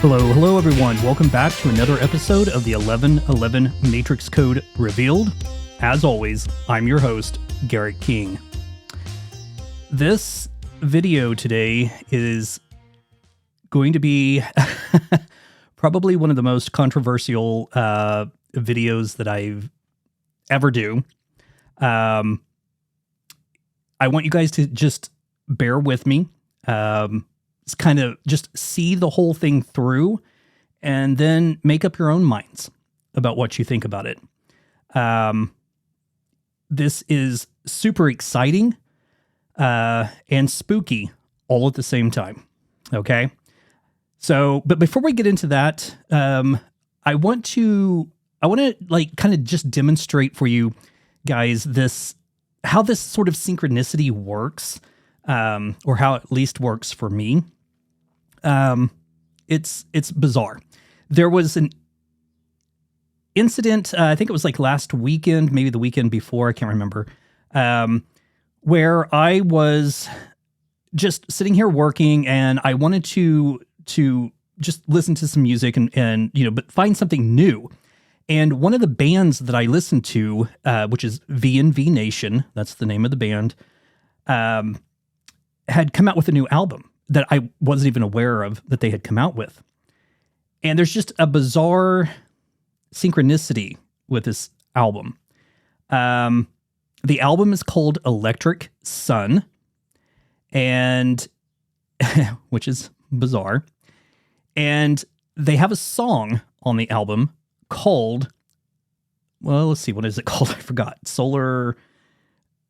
Hello everyone. Welcome back to another episode of the 1111 Matrix Code Revealed. As always, I'm your host, Garrett King. This video today is going to be probably one of the most controversial videos that I've ever do. I want you guys to just bear with me. Kind of just see the whole thing through and then make up your own minds about what you think about it. This is super exciting and spooky all at the same time. Okay. So, but before we get into that, I want to like kind of just demonstrate for you guys how this sort of synchronicity works, or how it at least works for me. It's bizarre. There was an incident, I think it was like last weekend, maybe the weekend before, I can't remember, where I was just sitting here working and I wanted to just listen to some music and but find something new. And one of the bands that I listened to, which is V&V Nation, that's the name of the band, had come out with a new album that I wasn't even aware of that they had come out with. And there's just a bizarre synchronicity with this album. The album is called Electric Sun, and which is bizarre. And they have a song on the album called, well, let's see, what is it called? I forgot. Solar,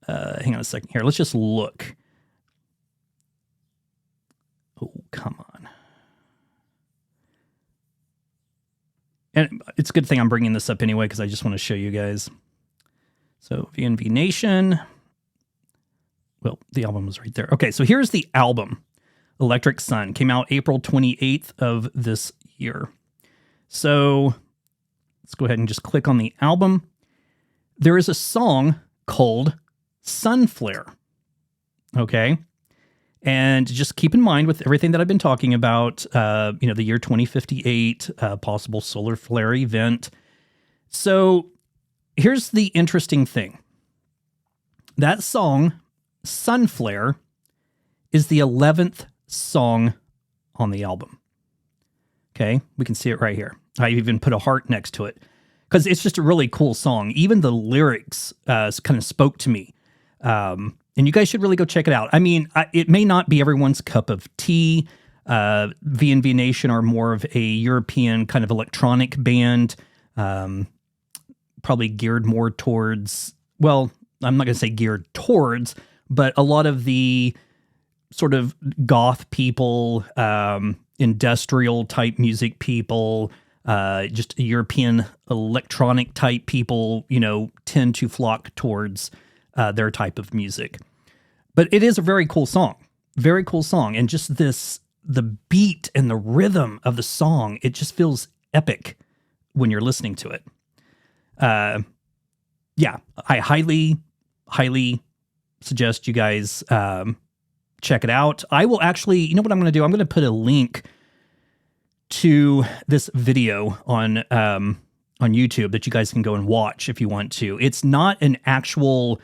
hang on a second here. Let's just look. Oh, come on. And it's a good thing I'm bringing this up anyway, because I just want to show you guys. So V&V Nation. Well, the album was right there. Okay, so here's the album. Electric Sun came out April 28th of this year. So let's go ahead and just click on the album. There is a song called Sunflare. Okay. And just keep in mind with everything that I've been talking about, the year 2058, possible solar flare event. So here's the interesting thing. That song, Sunflare, is the 11th song on the album. Okay, we can see it right here. I even put a heart next to it because it's just a really cool song. Even the lyrics kind of spoke to me. And you guys should really go check it out. I mean, it may not be everyone's cup of tea. V&V Nation are more of a European kind of electronic band, probably geared more towards, well, I'm not going to say geared towards, but a lot of the sort of goth people, industrial type music people, just European electronic type people, tend to flock towards their type of music. But it is a very cool song. Very cool song. And just the beat and the rhythm of the song, it just feels epic when you're listening to it. Yeah, I highly, highly suggest you guys check it out. I will actually, you know what I'm going to do? I'm going to put a link to this video on YouTube that you guys can go and watch if you want to. It's not an actual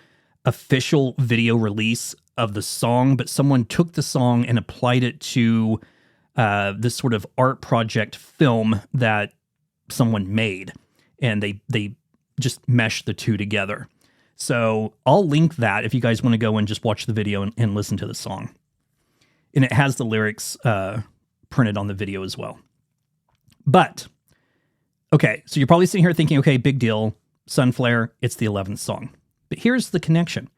official video release of the song, but someone took the song and applied it to this sort of art project film that someone made, and they just meshed the two together. So I'll link that if you guys want to go and just watch the video and listen to the song. And it has the lyrics printed on the video as well. But, okay, so you're probably sitting here thinking, okay, big deal, Sunflare, it's the 11th song. But here's the connection.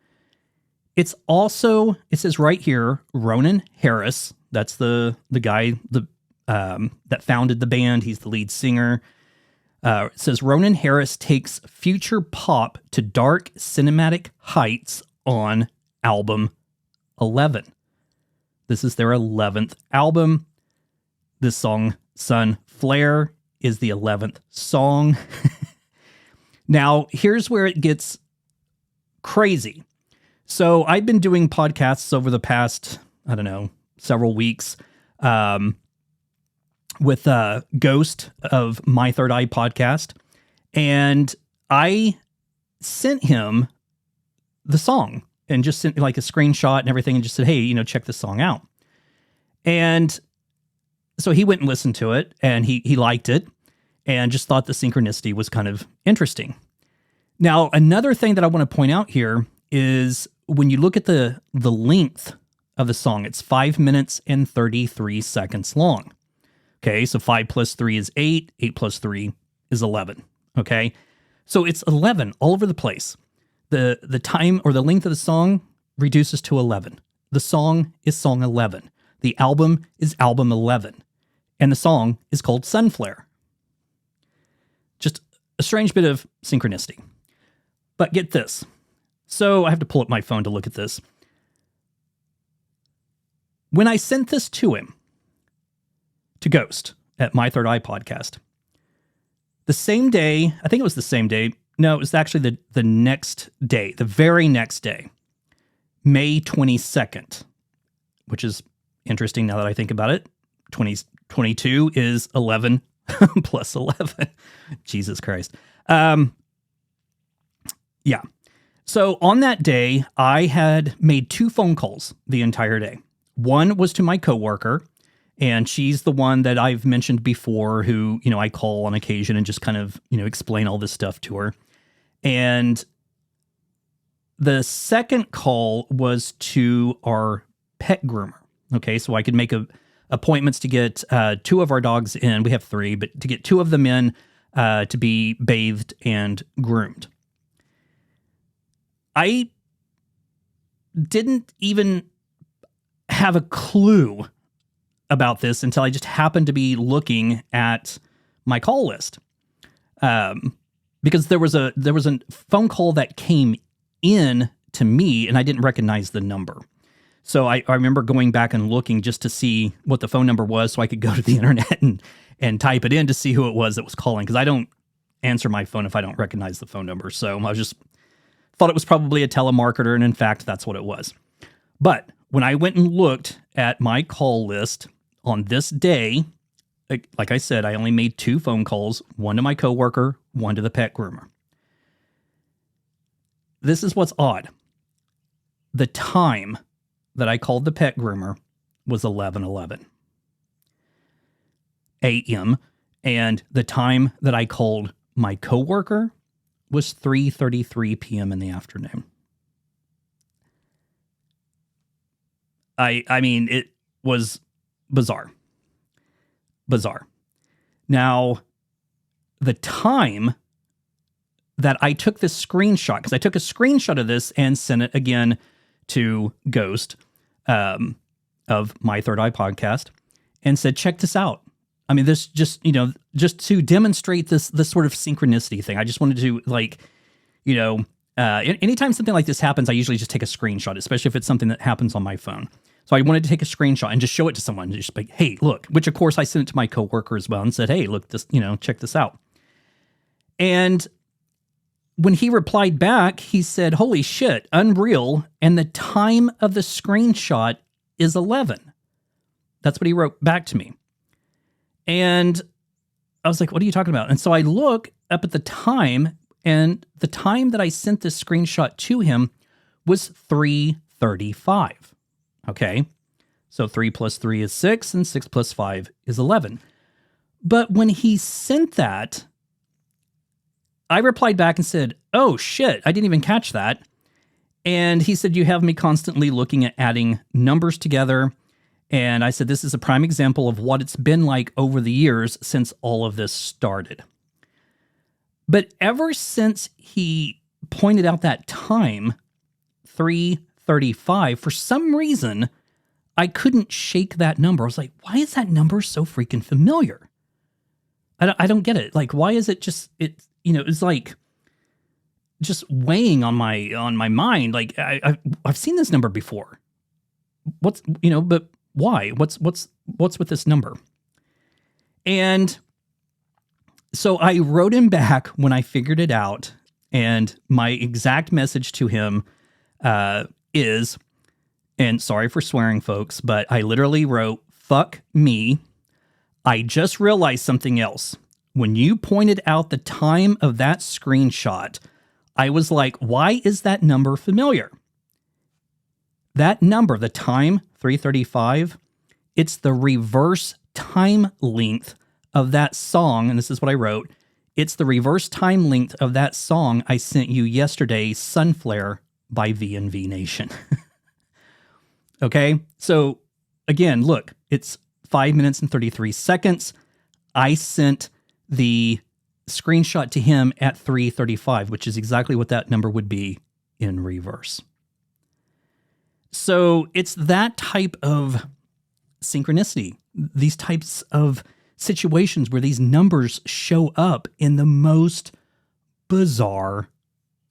It's also, it says right here, Ronan Harris. That's the guy that founded the band. He's the lead singer. It says Ronan Harris takes future pop to dark cinematic heights on album 11. This is their 11th album. This song, Sunflare, is the 11th song. Now, here's where it gets crazy. So I've been doing podcasts over the past, several weeks, with Ghost of My Third Eye podcast, and I sent him the song and just sent like a screenshot and everything and just said, hey, check this song out. And so he went and listened to it, and he liked it and just thought the synchronicity was kind of interesting. Now, another thing that I want to point out here is when you look at the length of the song, it's 5 minutes and 33 seconds long. Okay, so 5 plus 3 is 8, 8 plus 3 is 11. Okay, so it's 11 all over the place. The time or the length of the song reduces to 11. The song is song 11. The album is album 11. And the song is called Sunflare. Just a strange bit of synchronicity. But get this. So I have to pull up my phone to look at this. When I sent this to him, to Ghost at My Third Eye podcast, the same day, I think it was the same day. No, it was actually the next day, the very next day, May 22nd, which is interesting now that I think about it. 2022 is 11 plus 11. Jesus Christ. Yeah. So on that day, I had made 2 phone calls the entire day. One was to my coworker, and she's the one that I've mentioned before who, I call on occasion and just kind of, explain all this stuff to her. And the second call was to our pet groomer. Okay, so I could make appointments to get 2 of our dogs in. We have 3, but to get 2 of them in to be bathed and groomed. I didn't even have a clue about this until I just happened to be looking at my call list. Because there was a phone call that came in to me and I didn't recognize the number. So I remember going back and looking just to see what the phone number was so I could go to the internet and type it in to see who it was that was calling, because I don't answer my phone if I don't recognize the phone number. So I just thought it was probably a telemarketer, and in fact, that's what it was. But when I went and looked at my call list on this day, like I said, I only made 2 phone calls, one to my coworker, one to the pet groomer. This is what's odd. The time that I called the pet groomer was 11:11 a.m. and the time that I called my coworker was 3:33 p.m. in the afternoon. I mean, it was bizarre. Bizarre. Now, the time that I took this screenshot, because I took a screenshot of this and sent it again to Ghost of My Third Eye podcast and said, check this out. I mean, this just, just to demonstrate this sort of synchronicity thing. I just wanted to anytime something like this happens, I usually just take a screenshot, especially if it's something that happens on my phone. So I wanted to take a screenshot and just show it to someone. Just like, hey, look, which of course I sent it to my coworker as well and said, hey, look, this, check this out. And when he replied back, he said, holy shit, unreal. And the time of the screenshot is 11. That's what he wrote back to me. And I was like, what are you talking about? And so I look up at the time, and the time that I sent this screenshot to him was 3:35. Okay. So 3 plus 3 is 6, and 6 plus 5 is 11. But when he sent that, I replied back and said, oh shit, I didn't even catch that. And he said, you have me constantly looking at adding numbers together. And I said, this is a prime example of what it's been like over the years since all of this started. But ever since he pointed out that time, 3:35, for some reason, I couldn't shake that number. I was like, why is that number so freaking familiar? I don't get it. Like, why is it just, it's like just weighing on my mind. Like I've seen this number before. But why? What's with this number? And so I wrote him back when I figured it out, and my exact message to him is, and sorry for swearing, folks, but I literally wrote, fuck me. I just realized something else. When you pointed out the time of that screenshot, I was like, why is that number familiar? That number, the time, 3:35, it's the reverse time length of that song, and this is what I wrote. It's the reverse time length of that song I sent you yesterday, Sunflare by V&V Nation. Okay, so again, look, it's 5 minutes and 33 seconds. I sent the screenshot to him at 3:35, which is exactly what that number would be in reverse. So it's that type of synchronicity, these types of situations where these numbers show up in the most bizarre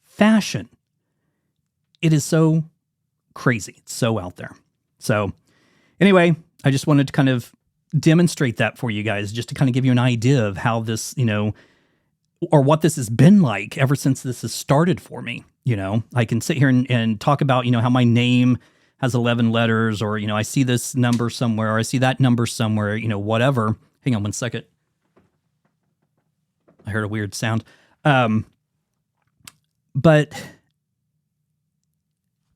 fashion. It is so crazy. It's so out there. So anyway, I just wanted to kind of demonstrate that for you guys, just to kind of give you an idea of how this, or what this has been like ever since this has started for me. I can sit here and talk about, how my name has 11 letters, or, I see this number somewhere, or I see that number somewhere, whatever. Hang on one second. I heard a weird sound. But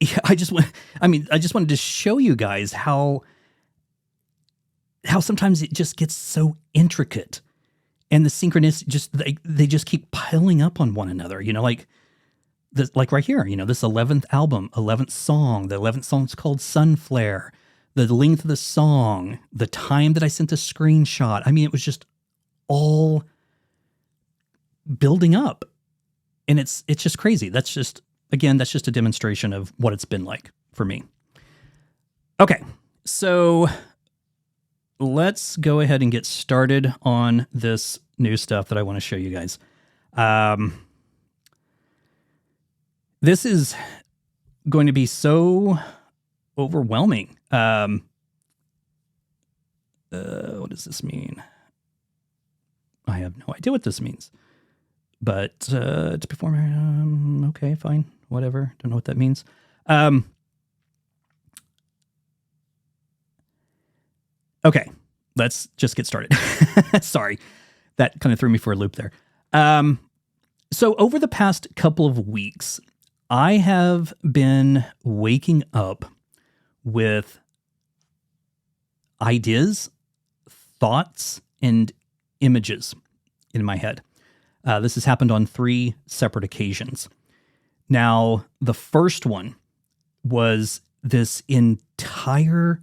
yeah, I just wanted to show you guys how sometimes it just gets so intricate, and the synchronicity they just keep piling up on one another, like right here, this 11th album, 11th song, the 11th song is called Sunflare, the length of the song, the time that I sent the screenshot. It was just all building up, and it's just crazy. That's just a demonstration of what it's been like for me. Okay, so let's go ahead and get started on this new stuff that I want to show you guys. This is going to be so overwhelming. What does this mean? I have no idea what this means. But to perform, okay, fine, whatever. Don't know what that means. Okay, let's just get started. Sorry, that kind of threw me for a loop there. So over the past couple of weeks, I have been waking up with ideas, thoughts, and images in my head. This has happened on 3 separate occasions. Now, the first one was this entire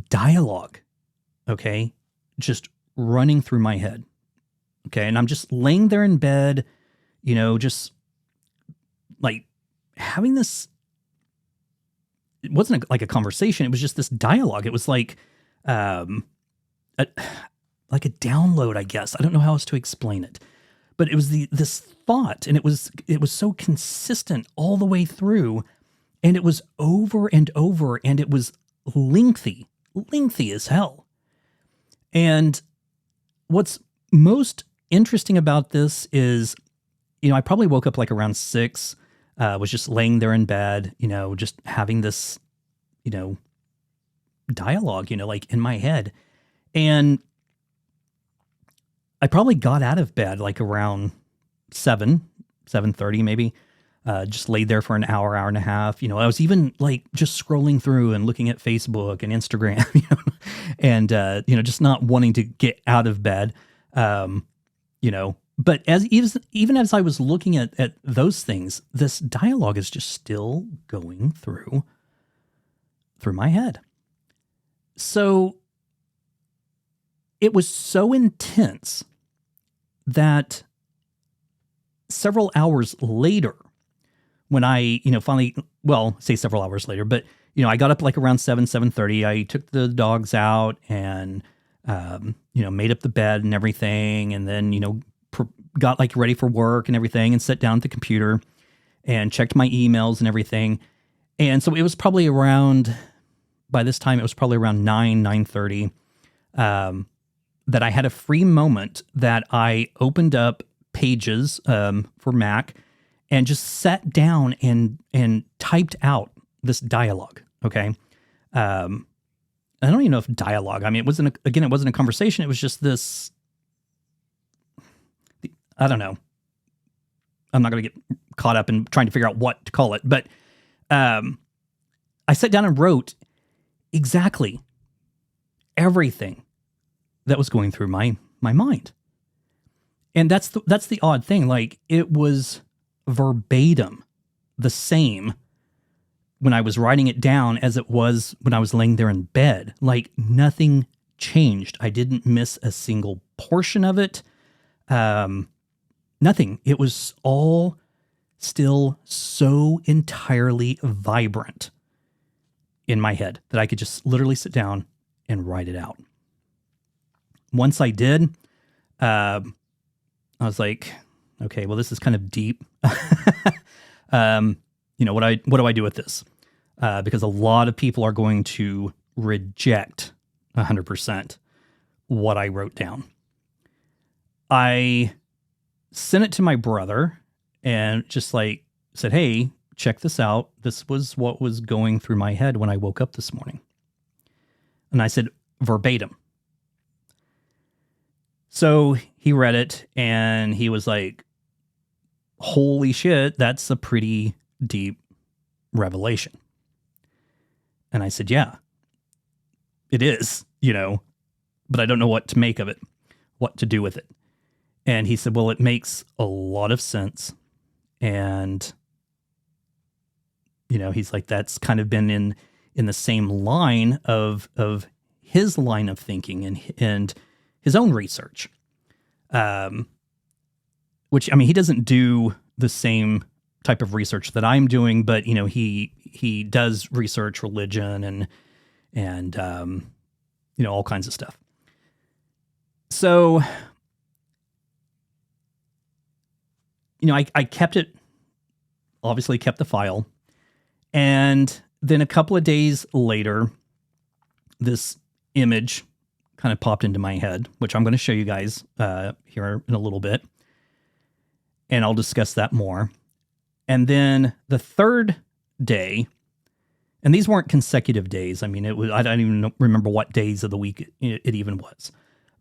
dialogue, okay, just running through my head, okay, and I'm just laying there in bed, just like having this. It wasn't like a conversation; it was just this dialogue. It was like a download, I guess. I don't know how else to explain it, but it was this thought, and it was so consistent all the way through, and it was over and over, and it was lengthy as hell. And what's most interesting about this is, I probably woke up like around 6, was just laying there in bed, just having this, dialogue, like in my head. And I probably got out of bed like around 7:30 maybe. Just laid there for an hour and a half. I was even like just scrolling through and looking at Facebook and Instagram, and just not wanting to get out of bed. But even as I was looking at those things, this dialogue is just still going through my head. So it was so intense that several hours later, when I, finally, say several hours later, but, I got up like around 7:30. I took the dogs out and, made up the bed and everything. And then, got like ready for work and everything and sat down at the computer and checked my emails and everything. And so it was probably by this time, it was probably around 9:30, that I had a free moment that I opened up Pages for Mac and just sat down and typed out this dialogue. Okay. I don't even know if dialogue. I mean, it wasn't a conversation. It was just this, I don't know. I'm not going to get caught up in trying to figure out what to call it, but I sat down and wrote exactly everything that was going through my mind. And that's the odd thing. Like, it was verbatim the same when I was writing it down as it was when I was laying there in bed. Like, nothing changed. I didn't miss a single portion of it. Nothing. It was all still so entirely vibrant in my head that I could just literally sit down and write it out. Once I did, I was like, okay, well, this is kind of deep. What do I do with this? Because a lot of people are going to reject 100% what I wrote down. I sent it to my brother and just like said, hey, check this out. This was what was going through my head when I woke up this morning. And I said verbatim. So he read it and he was like, holy shit, that's a pretty deep revelation. And I said, yeah, it is, but I don't know what to make of it, what to do with it. And he said, well, it makes a lot of sense. And, he's like, that's kind of been in the same line of his line of thinking and his own research. Which, I mean, he doesn't do the same type of research that I'm doing, but, he does research religion and all kinds of stuff. So, I kept it, obviously kept the file. And then a couple of days later, this image kind of popped into my head, which I'm going to show you guys here in a little bit. And I'll discuss that more. And then the third day, and these weren't consecutive days. I mean, I don't even remember what days of the week it even was.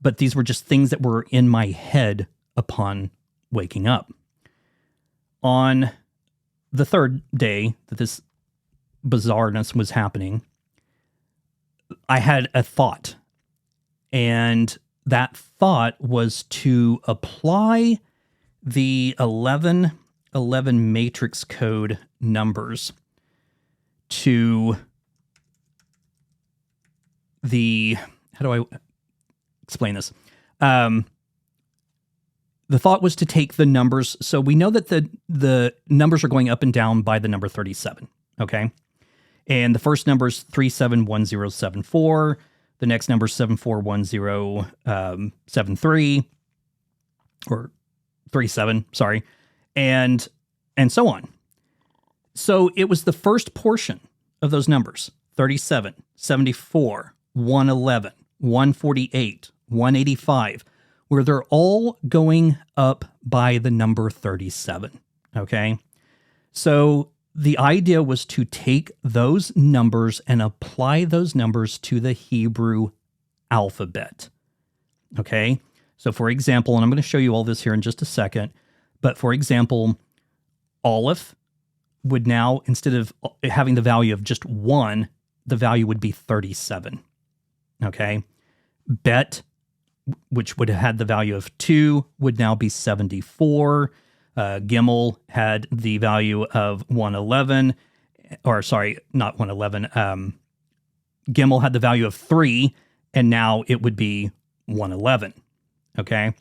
But these were just things that were in my head upon waking up. On the third day that this bizarreness was happening, I had a thought. And that thought was to apply the 1111 matrix code numbers to the, how do I explain this? The thought was to take the numbers. So we know that the numbers are going up and down by the number 37. Okay. And the first number is 371074. The next number is 741073 or 37, sorry. And so on. So it was the first portion of those numbers, 37, 74, 111, 148, 185, where they're all going up by the number 37, okay? So the idea was to take those numbers and apply those numbers to the Hebrew alphabet, okay? So for example, and I'm going to show you all this here in just a second, but for example, Aleph would now, instead of having the value of just 1, the value would be 37, okay? Bet, which would have had the value of 2, would now be 74. Gimel had the value of 111, or sorry, not 111. Gimel had the value of 3, and now it would be 111, okay?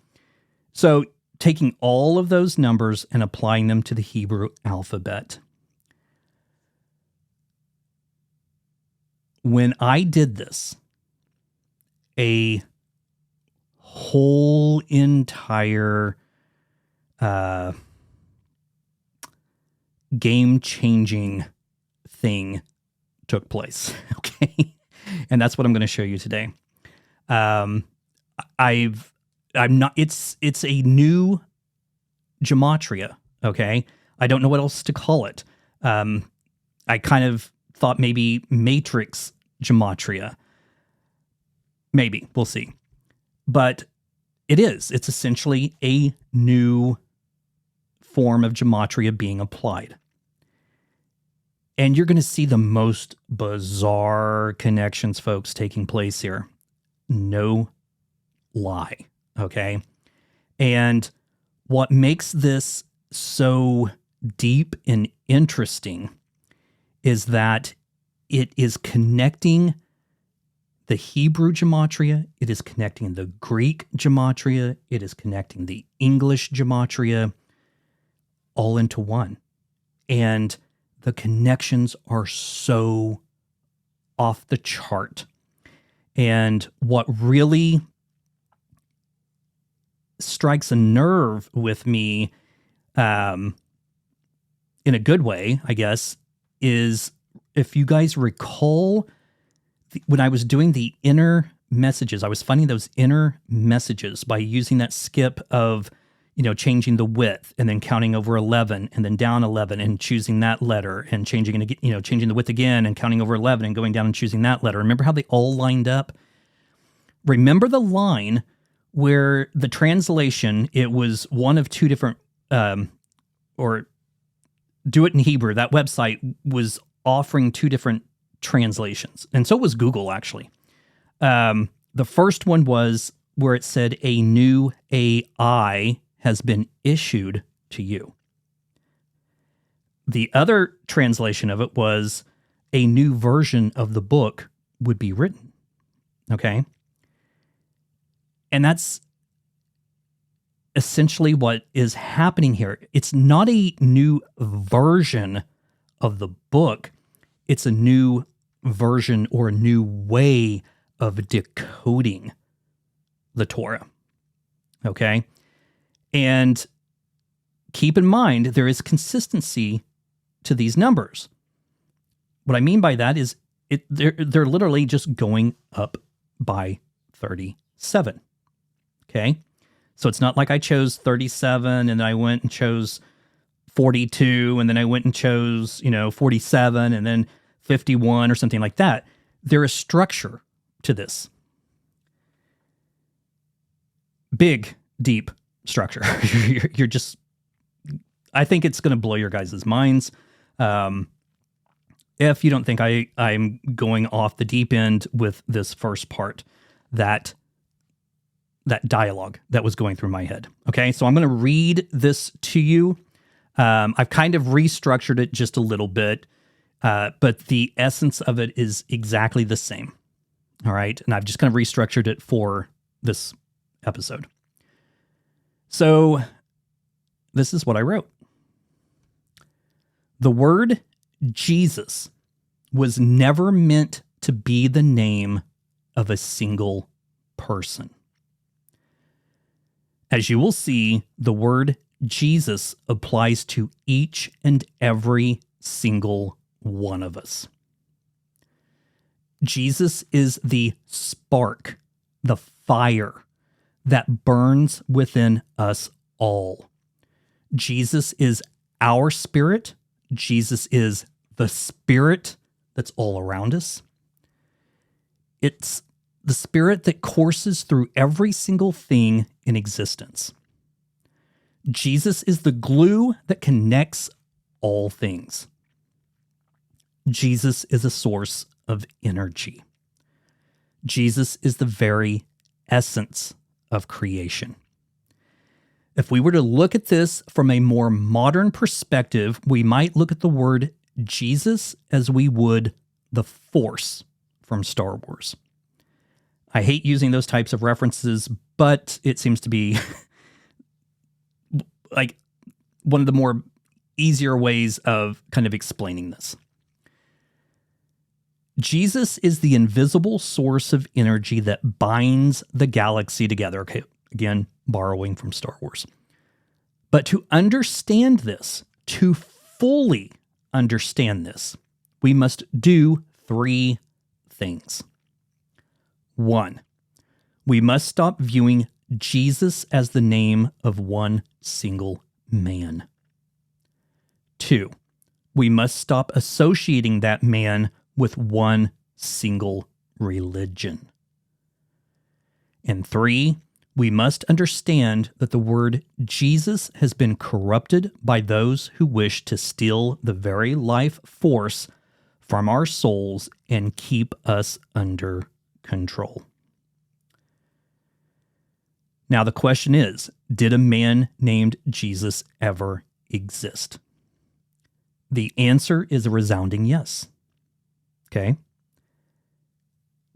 So taking all of those numbers and applying them to the Hebrew alphabet. When I did this, a whole entire game-changing thing took place, okay? And that's what I'm going to show you today. It's a new Gematria, okay? I don't know what else to call it. I kind of thought maybe Matrix Gematria. Maybe. We'll see. But it's essentially a new form of gematria being applied. And you're going to see the most bizarre connections, folks, taking place here. No lie. Okay. And what makes this so deep and interesting is that it is connecting the Hebrew gematria, it is connecting the Greek gematria, it is connecting the English gematria, all into one. And the connections are so off the chart. And what really strikes a nerve with me, in a good way, I guess, is if you guys recall, when I was doing the inner messages, I was finding those inner messages by using that skip of, changing the width and then counting over 11 and then down 11 and choosing that letter and changing it, changing the width again and counting over 11 and going down and choosing that letter. Remember how they all lined up? Remember the line where the translation, it was one of two different, or Do It in Hebrew. That website was offering two different translations. And so was Google, actually. The first one was where it said a new AI has been issued to you. The other translation of it was a new version of the book would be written. Okay. And that's essentially what is happening here. It's not a new version of the book. It's a new version or a new way of decoding the Torah. Okay? And keep in mind, there is consistency to these numbers. What I mean by that is they're literally just going up by 37. Okay? So it's not like I chose 37 and then I went and chose 42 and then I went and chose, 47 and then 51 or something like that. There is structure to this. Big, deep structure. You're just, I think it's going to blow your guys' minds. If you don't think I'm going off the deep end with this first part, that dialogue that was going through my head. Okay, so I'm going to read this to you. I've kind of restructured it just a little bit, but the essence of it is exactly the same. All right, and I've just kind of restructured it for this episode. So this is what I wrote. The word Jesus was never meant to be the name of a single person. As you will see, the word Jesus applies to each and every single one of us. Jesus is the spark, the fire that burns within us all. Jesus is our spirit. Jesus is the spirit that's all around us. It's the spirit that courses through every single thing in existence. Jesus is the glue that connects all things. Jesus is a source of energy. Jesus is the very essence of creation. If we were to look at this from a more modern perspective, we might look at the word Jesus as we would the Force from Star Wars. I hate using those types of references, but it seems to be like one of the more easier ways of kind of explaining this. Jesus is the invisible source of energy that binds the galaxy together. Okay, again, borrowing from Star Wars. But to understand this, to fully understand this, we must do three things. 1, we must stop viewing Jesus as the name of one single man. 2, we must stop associating that man with one single religion. And 3, we must understand that the word Jesus has been corrupted by those who wish to steal the very life force from our souls and keep us under control. Now, the question is, did a man named Jesus ever exist? The answer is a resounding yes. Okay?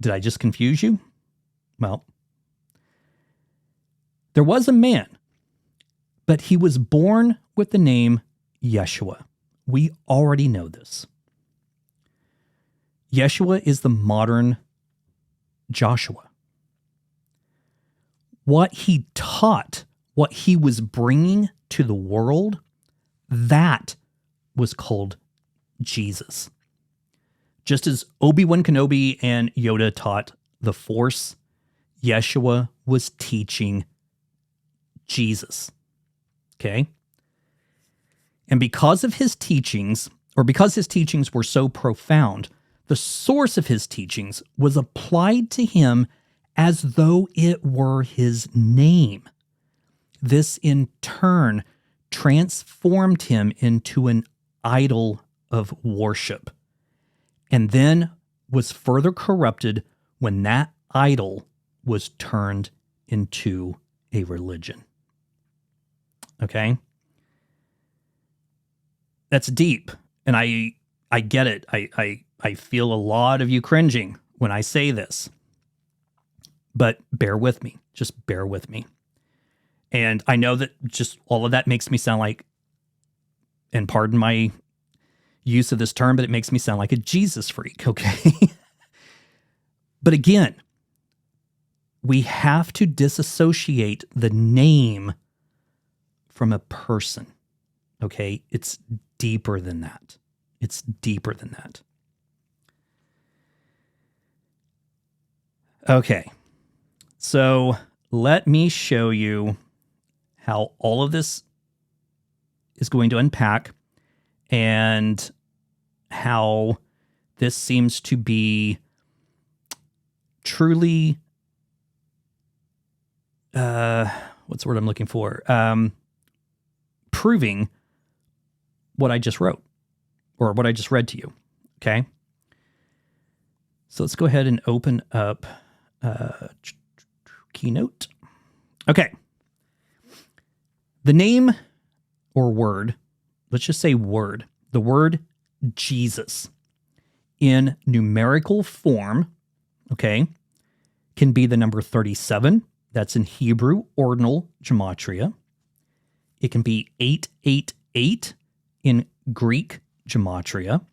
Did I just confuse you? Well, there was a man, but he was born with the name Yeshua. We already know this. Yeshua is the modern Joshua. What he taught, what he was bringing to the world, that was called Jesus. Just as Obi-Wan Kenobi and Yoda taught the Force, Yeshua was teaching Jesus. Okay? And because of his teachings, or because his teachings were so profound, the source of his teachings was applied to him as though it were his name. This in turn transformed him into an idol of worship, and then was further corrupted when that idol was turned into a religion. Okay? That's deep, and I get it. I feel a lot of you cringing when I say this. But bear with me. Just bear with me. And I know that just all of that makes me sound like, and pardon my use of this term, but it makes me sound like a Jesus freak, okay? But again, we have to disassociate the name from a person, okay? It's deeper than that. It's deeper than that. Okay. So let me show you how all of this is going to unpack and how this seems to be truly, what's the word I'm looking for? Proving what I just wrote or what I just read to you. Okay. So let's go ahead and open up Keynote. Okay. The name or word, let's just say word, the word Jesus in numerical form, okay, can be the number 37. That's in Hebrew ordinal gematria. It can be 888 in Greek gematria.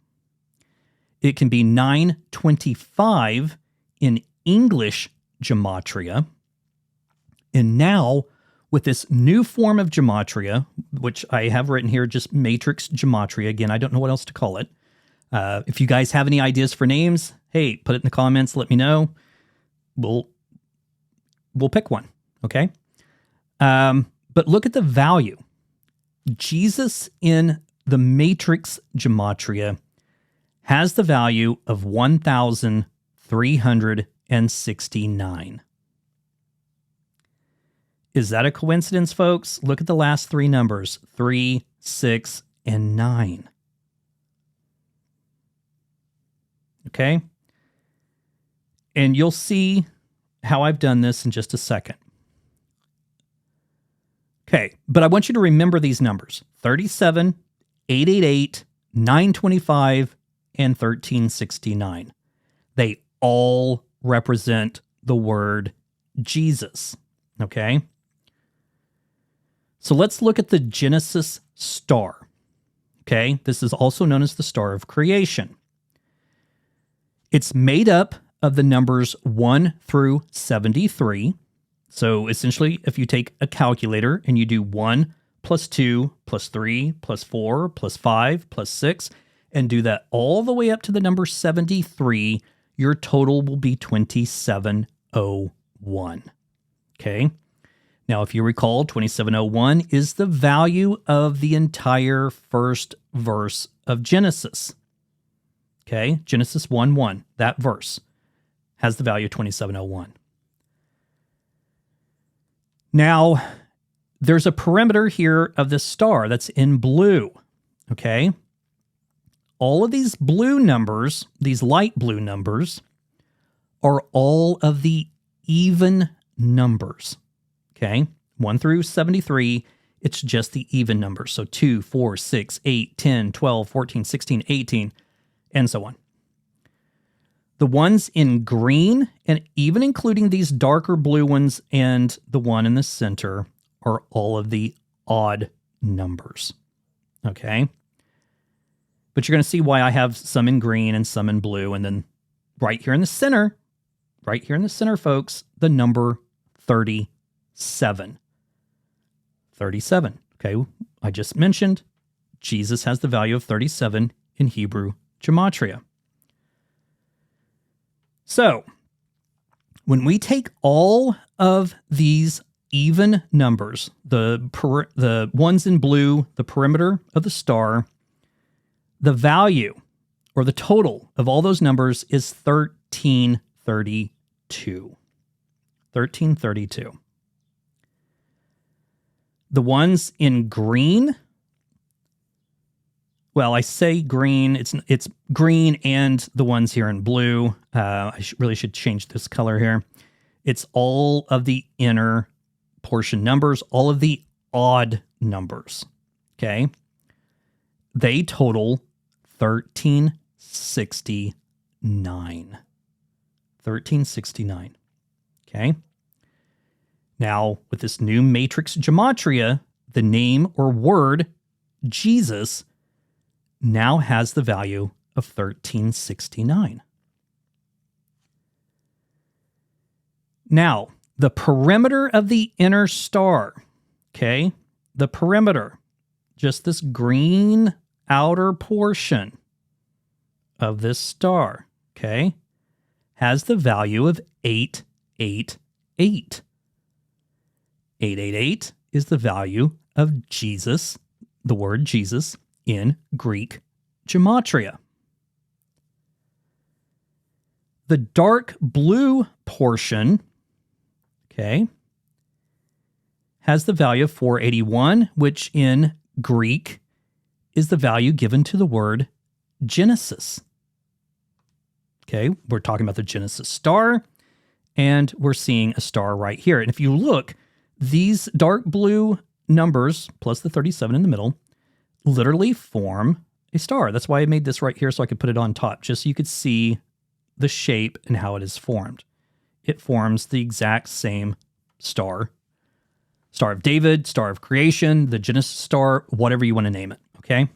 It can be 925 in English gematria. And now, with this new form of gematria, which I have written here, just matrix gematria. Again, I don't know what else to call it. If you guys have any ideas for names, hey, put it in the comments. Let me know. We'll pick one, okay? But look at the value. Jesus in the matrix gematria has the value of 1,369. Is that a coincidence, folks? Look at the last three numbers, 3, 6, and 9. Okay? And you'll see how I've done this in just a second. Okay, but I want you to remember these numbers, 37, 888, 925, and 1369. They all represent the word Jesus, okay? So let's look at the Genesis star, okay? This is also known as the star of creation. It's made up of the numbers 1 through 73. So essentially, if you take a calculator and you do 1 plus 2 plus 3 plus 4 plus 5 plus 6, and do that all the way up to the number 73, your total will be 2701. Okay? Now, if you recall, 2701 is the value of the entire first verse of Genesis. Okay? Genesis 1:1, that verse has the value of 2701. Now, there's a perimeter here of this star that's in blue, okay? All of these blue numbers, these light blue numbers, are all of the even numbers, okay? 1 through 73, it's just the even numbers. So 2, 4, 6, 8, 10, 12, 14, 16, 18, and so on. The ones in green, and even including these darker blue ones and the one in the center, are all of the odd numbers, okay? But you're going to see why I have some in green and some in blue, and then right here in the center, folks, the number 37. 37, okay? I just mentioned Jesus has the value of 37 in Hebrew Gematria. So, when we take all of these even numbers, the ones in blue, the perimeter of the star, the value or the total of all those numbers is 1332. 1332. The ones in green, well, I say green, it's green and the ones here in blue. I really should change this color here. It's all of the inner portion numbers, all of the odd numbers, okay? They total 1369. 1369, okay? Now, with this new matrix gematria, the name or word Jesus now has the value of 1369. Now, the perimeter of the inner star, okay? The perimeter, just this green outer portion of this star, okay, has the value of 888. 888 is the value of Jesus, the word Jesus, in Greek gematria. The dark blue portion, okay, has the value of 481, which in Greek is the value given to the word Genesis. Okay, we're talking about the Genesis star, and we're seeing a star right here. And if you look, these dark blue numbers, plus the 37 in the middle, literally form a star. That's why I made this right here so I could put it on top, just so you could see the shape and how it is formed. It forms the exact same star. Star of David, Star of Creation, the Genesis star, whatever you want to name it, okay?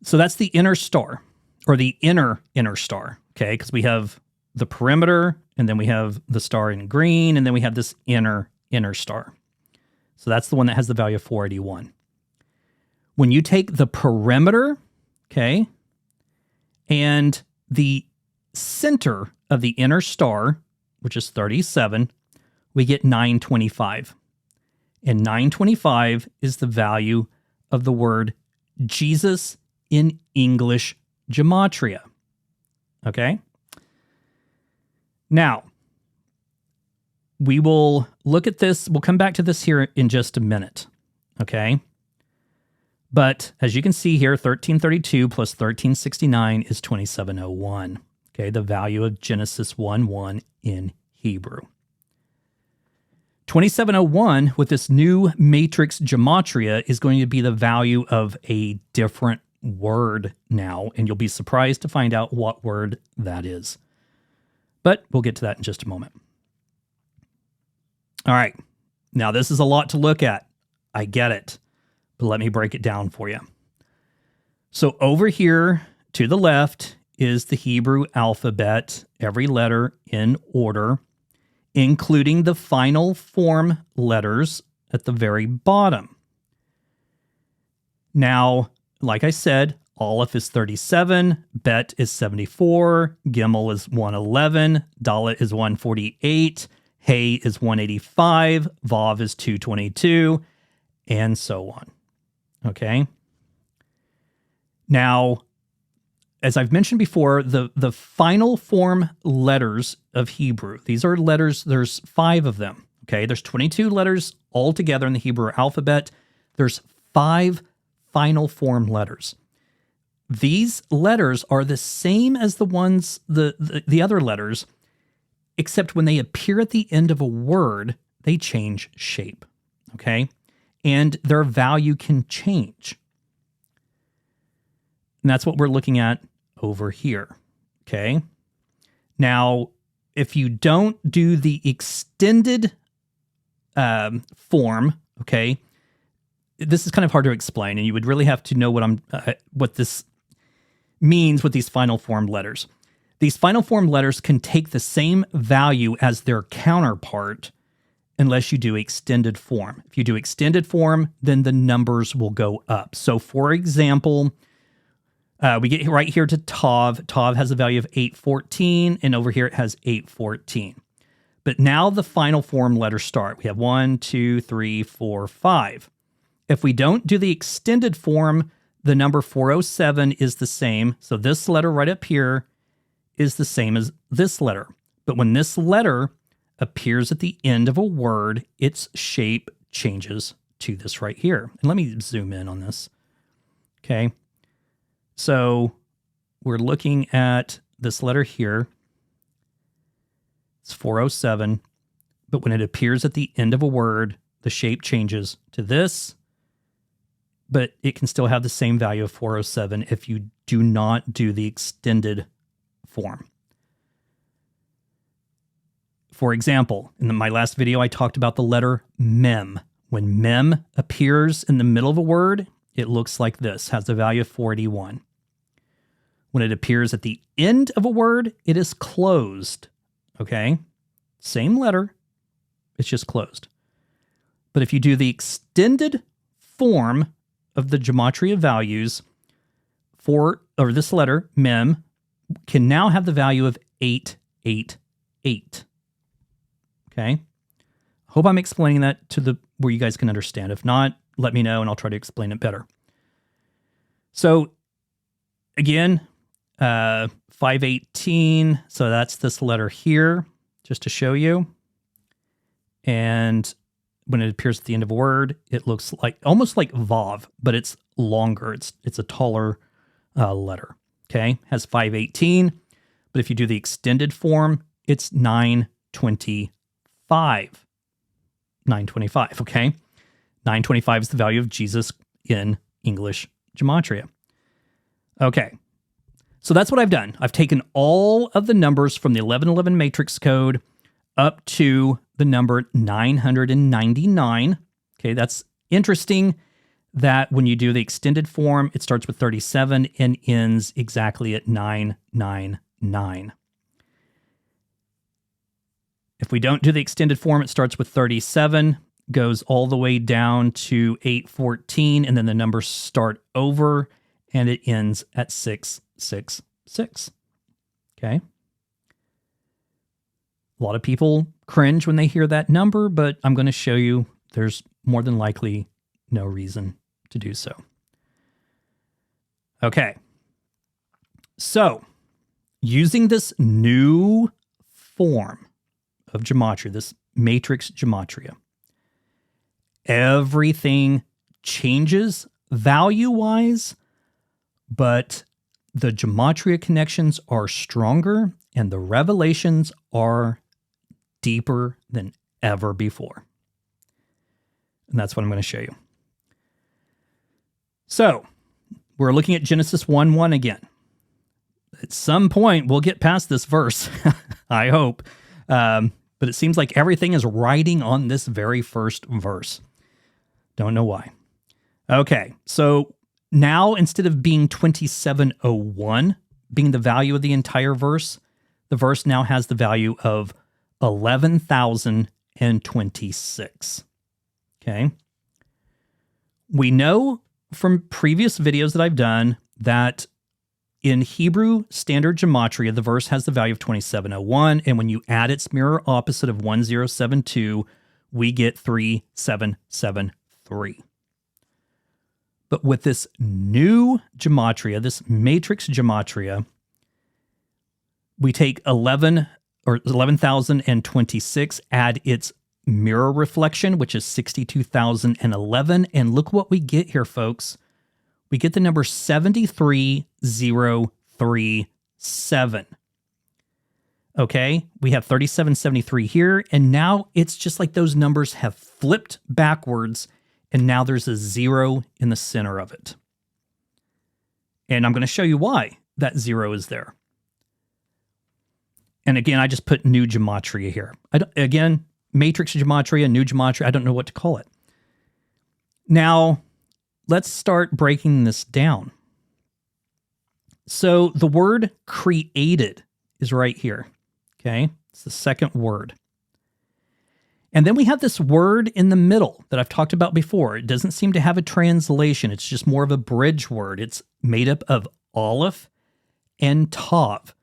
So that's the inner star, or the inner star, okay? Because we have the perimeter, and then we have the star in green, and then we have this inner star. So that's the one that has the value of 481. When you take the perimeter, okay, and the center of the inner star, which is 37, we get 925. And 925 is the value of the word Jesus in English gematria. Okay? Now, we will look at this. We'll come back to this here in just a minute. Okay? But as you can see here, 1332 plus 1369 is 2701. Okay, the value of Genesis 1:1 in Hebrew. 2701 with this new matrix gematria is going to be the value of a different word now, and you'll be surprised to find out what word that is. But we'll get to that in just a moment. All right, now this is a lot to look at. I get it, but let me break it down for you. So over here to the left is the Hebrew alphabet, every letter in order, including the final form letters at the very bottom. Now, like I said, Aleph is 37, Bet is 74, Gimel is 111, Dalet is 148, Hey is 185, Vav is 222, and so on. Okay? Now, as I've mentioned before, the final form letters of Hebrew, these are letters, there's 5 of them, okay? There's 22 letters altogether in the Hebrew alphabet. There's 5 final form letters. These letters are the same as the ones, the other letters, except when they appear at the end of a word, they change shape, okay? And their value can change. And that's what we're looking at over here, okay? Now, if you don't do the extended form, okay, this is kind of hard to explain, and you would really have to know what this means with these final form letters. These final form letters can take the same value as their counterpart unless you do extended form. If you do extended form, then the numbers will go up. So, for example, we get right here to Tav. Tav has a value of 814, and over here it has 814. But now the final form letters start. We have 1, 2, 3, 4, 5. If we don't do the extended form, the number 407 is the same. So this letter right up here is the same as this letter. But when this letter appears at the end of a word, its shape changes to this right here. And let me zoom in on this. Okay. So we're looking at this letter here. It's 407. But when it appears at the end of a word, the shape changes to this. But it can still have the same value of 407 if you do not do the extended form. For example, in my last video, I talked about the letter mem. When mem appears in the middle of a word, it looks like this, has the value of 481. When it appears at the end of a word, it is closed, okay? Same letter, it's just closed. But if you do the extended form of the Gematria values this letter, mem, can now have the value of 888. Okay? Hope I'm explaining that to where you guys can understand. If not, let me know and I'll try to explain it better. So, again, 518, so that's this letter here, just to show you. And when it appears at the end of a word, it looks like almost like Vav, but it's longer. It's a taller letter. Okay, has 518, but if you do the extended form, it's 925. 925. Okay, 925 is the value of Jesus in English Gematria. Okay, so that's what I've done. I've taken all of the numbers from the 1111 matrix code up to the number 999. Okay, that's interesting that when you do the extended form, it starts with 37 and ends exactly at 999. If we don't do the extended form, it starts with 37, goes all the way down to 814, and then the numbers start over, and it ends at 666. Okay? A lot of people cringe when they hear that number, but I'm going to show you there's more than likely no reason to do so. Okay. So, using this new form of Gematria, this matrix Gematria, everything changes value-wise, but the Gematria connections are stronger and the revelations are deeper than ever before. And that's what I'm going to show you. So, we're looking at Genesis 1:1 again. At some point, we'll get past this verse, I hope. But it seems like everything is riding on this very first verse. Don't know why. Okay, so now instead of being 2701, being the value of the entire verse, the verse now has the value of 11,026. Okay. We know from previous videos that I've done that in Hebrew Standard Gematria, the verse has the value of 2701, and when you add its mirror opposite of 1072, we get 3773. But with this new gematria, this matrix gematria, we take 11,026, add its mirror reflection, which is 62,011. And look what we get here, folks. We get the number 73037. Okay, we have 3773 here, and now it's just like those numbers have flipped backwards, and now there's a 0 in the center of it. And I'm going to show you why that 0 is there. And again, I just put new gematria here. Again, matrix gematria, new gematria, I don't know what to call it. Now, let's start breaking this down. So the word created is right here. Okay, it's the second word. And then we have this word in the middle that I've talked about before. It doesn't seem to have a translation. It's just more of a bridge word. It's made up of Aleph and Tav,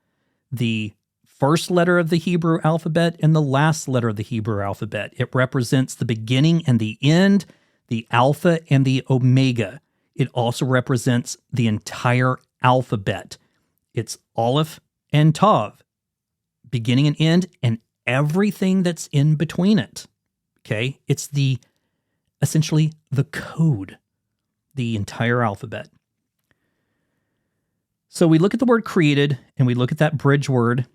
the first letter of the Hebrew alphabet and the last letter of the Hebrew alphabet. It represents the beginning and the end, the Alpha and the Omega. It also represents the entire alphabet. It's Aleph and Tav, beginning and end, and everything that's in between it. Okay? It's essentially the code, the entire alphabet. So we look at the word created, and we look at that bridge word,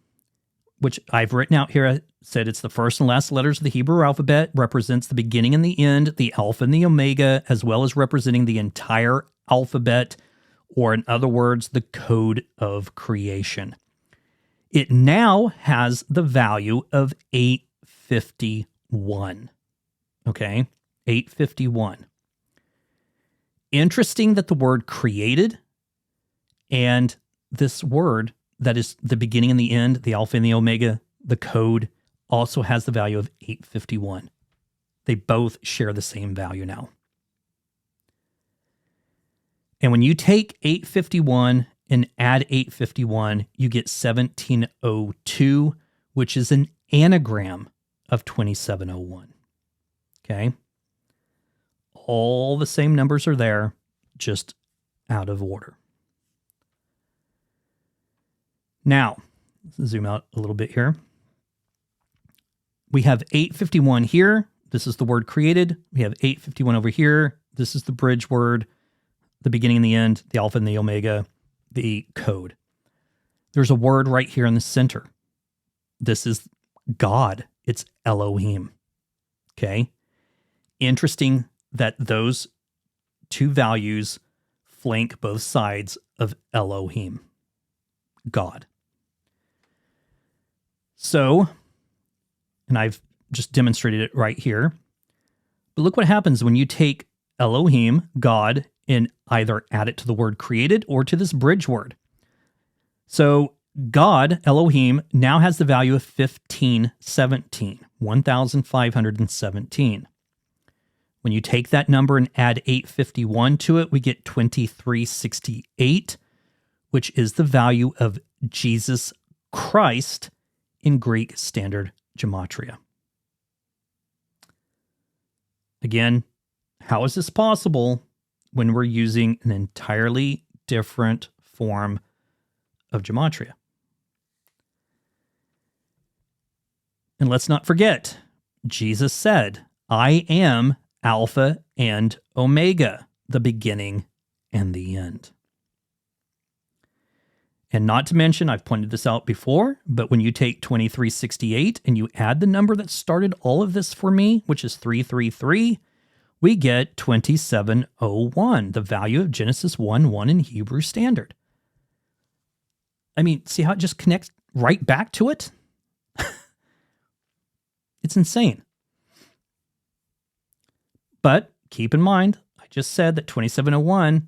which I've written out here. I said it's the first and last letters of the Hebrew alphabet, represents the beginning and the end, the Alpha and the Omega, as well as representing the entire alphabet, or in other words, the code of creation. It now has the value of 851. Okay, 851. Interesting that the word created and this word that is the beginning and the end, the Alpha and the Omega, the code, also has the value of 851. They both share the same value now. And when you take 851 and add 851, you get 1702, which is an anagram of 2701. Okay? All the same numbers are there, just out of order. Now, let's zoom out a little bit here. We have 851 here. This is the word created. We have 851 over here. This is the bridge word, the beginning and the end, the Alpha and the Omega, the code. There's a word right here in the center. This is God. It's Elohim. Okay? Interesting that those two values flank both sides of Elohim, God. So, and I've just demonstrated it right here, but look what happens when you take Elohim, God, and either add it to the word created or to this bridge word. So God, Elohim, now has the value of 1517. When you take that number and add 851 to it, we get 2368, which is the value of Jesus Christ in Greek Standard Gematria. Again, how is this possible when we're using an entirely different form of gematria? And let's not forget, Jesus said, I am Alpha and Omega, the beginning and the end. And not to mention, I've pointed this out before, but when you take 2368 and you add the number that started all of this for me, which is 333, we get 2701, the value of Genesis 1:1 in Hebrew Standard. I mean, see how it just connects right back to it? It's insane. But keep in mind, I just said that 2701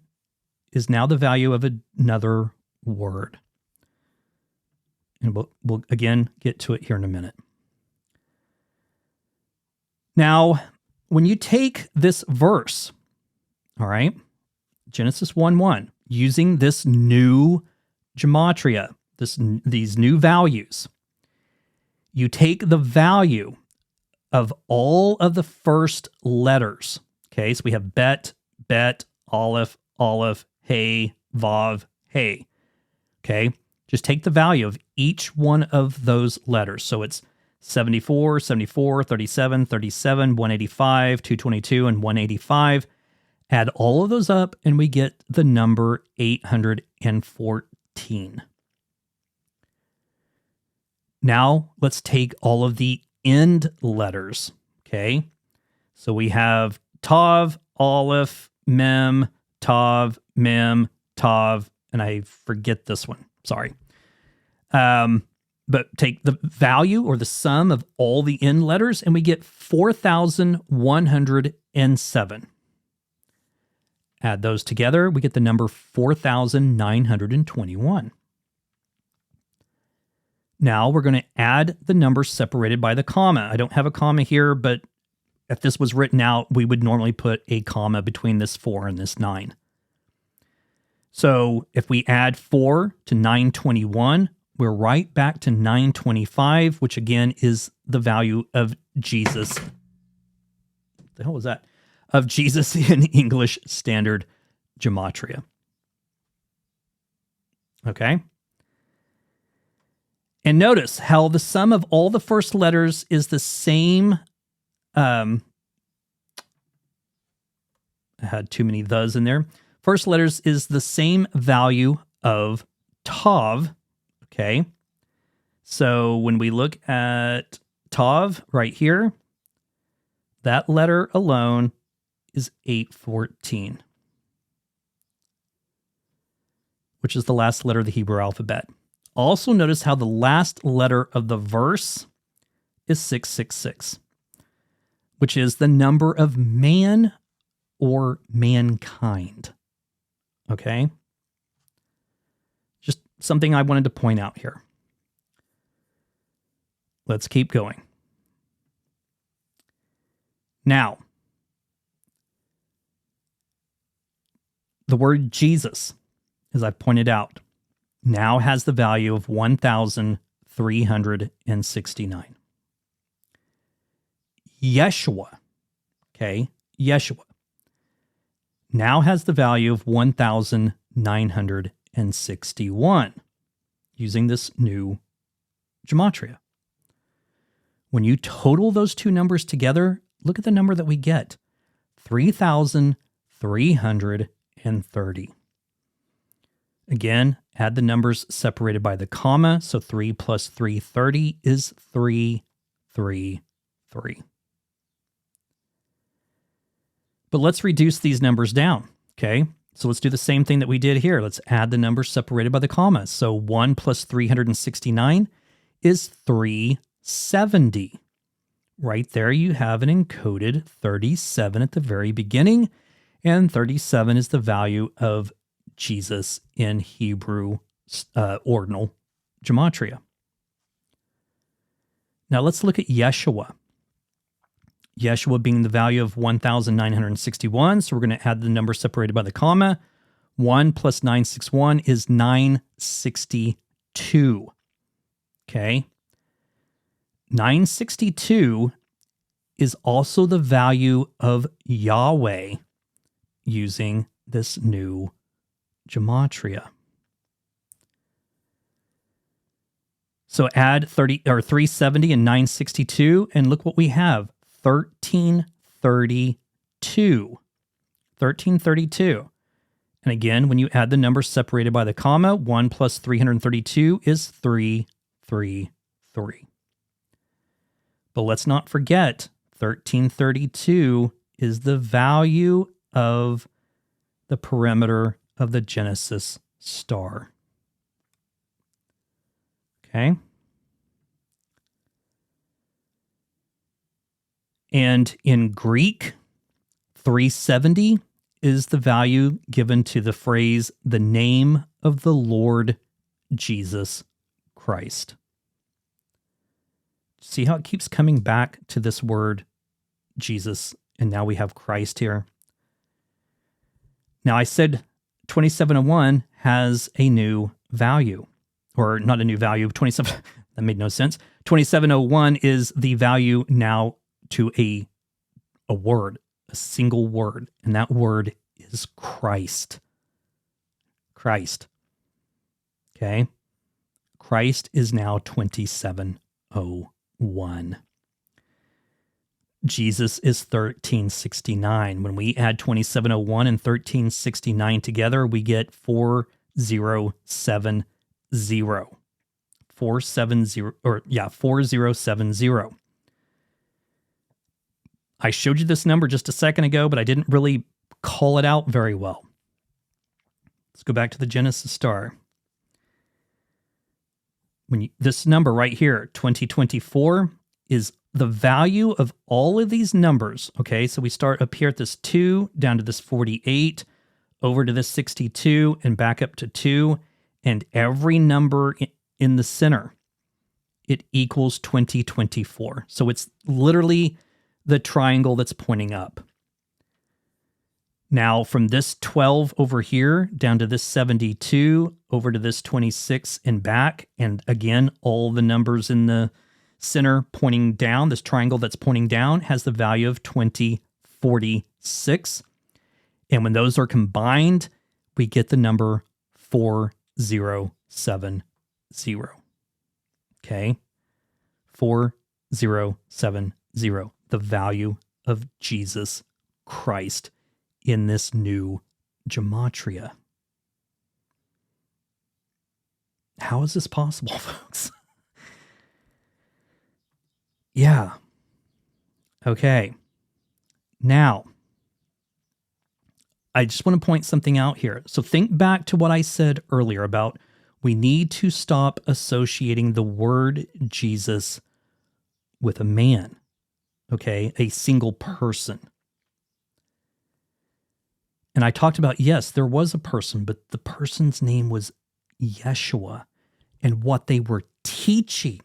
is now the value of another word. And we'll again get to it here in a minute. Now, when you take this verse, all right, Genesis 1:1, using this new gematria, these new values, you take the value of all of the first letters. Okay, so we have Bet, Aleph, Aleph, Hey, Vav, Hey. Okay? Just take the value of each one of those letters. So it's 74, 74, 37, 37, 185, 222, and 185. Add all of those up, and we get the number 814. Now, let's take all of the end letters, okay? So we have Tav, Aleph, Mem, Tav, Mem, Tav, and I forget this one. Sorry. But take the value or the sum of all the end letters, and we get 4,107. Add those together, we get the number 4,921. Now we're going to add the numbers separated by the comma. I don't have a comma here, but if this was written out, we would normally put a comma between this 4 and this 9. So if we add 4 to 921, we're right back to 925, which again is the value of Jesus. What the hell was that? Of Jesus in English Standard Gematria. Okay? And notice how the sum of all the first letters is the same. I had too many thes in there. First letters is the same value of Tav. Okay. So when we look at Tav right here, that letter alone is 814, which is the last letter of the Hebrew alphabet. Also notice how the last letter of the verse is 666, which is the number of man or mankind. Okay? Just something I wanted to point out here. Let's keep going. Now, the word Jesus, as I pointed out, now has the value of 1,369. Yeshua, okay, Yeshua, now has the value of 1,961 using this new gematria. When you total those two numbers together, look at the number that we get, 3,330. Again, add the numbers separated by the comma, so 3 plus 330 is 333. But let's reduce these numbers down, okay? So let's do the same thing that we did here. Let's add the numbers separated by the comma. So 1 plus 369 is 370. Right there you have an encoded 37 at the very beginning, and 37 is the value of Jesus in Hebrew ordinal gematria. Now let's look at Yeshua. Yeshua being the value of 1,961, so we're going to add the number separated by the comma. 1 plus 961 is 962. Okay? 962 is also the value of Yahweh using this new gematria. So add 370 and 962, and look what we have. 1332. 1332. And again, when you add the numbers separated by the comma, 1 plus 332 is 333. But let's not forget, 1332 is the value of the perimeter of the Genesis star. Okay? And in Greek, 370 is the value given to the phrase, the name of the Lord Jesus Christ. See how it keeps coming back to this word, Jesus, and now we have Christ here. Now I said 2701 has a new value, or not a new value, 27, that made no sense. 2701 is the value now to a word, a single word, and that word is is Christ. Christ. Okay? Christ is now 2701. Jesus is 1369. When we add 2701 and 1369 together, we get 4070. 4070. I showed you this number just a second ago, but I didn't really call it out very well. Let's go back to the Genesis star. This number right here, 2024, is the value of all of these numbers. Okay, so we start up here at this 2, down to this 48, over to this 62, and back up to 2, and every number in the center, it equals 2024. So it's literally the triangle that's pointing up. Now, from this 12 over here, down to this 72, over to this 26 and back, and again, all the numbers in the center pointing down, this triangle that's pointing down has the value of 2046. And when those are combined, we get the number 4070. Okay? 4070. The value of Jesus Christ in this new Gematria. How is this possible, folks? Yeah. Okay. Now, I just want to point something out here. So think back to what I said earlier about we need to stop associating the word Jesus with a man, okay, a single person. And I talked about, yes, there was a person, but the person's name was Yeshua. And what they were teaching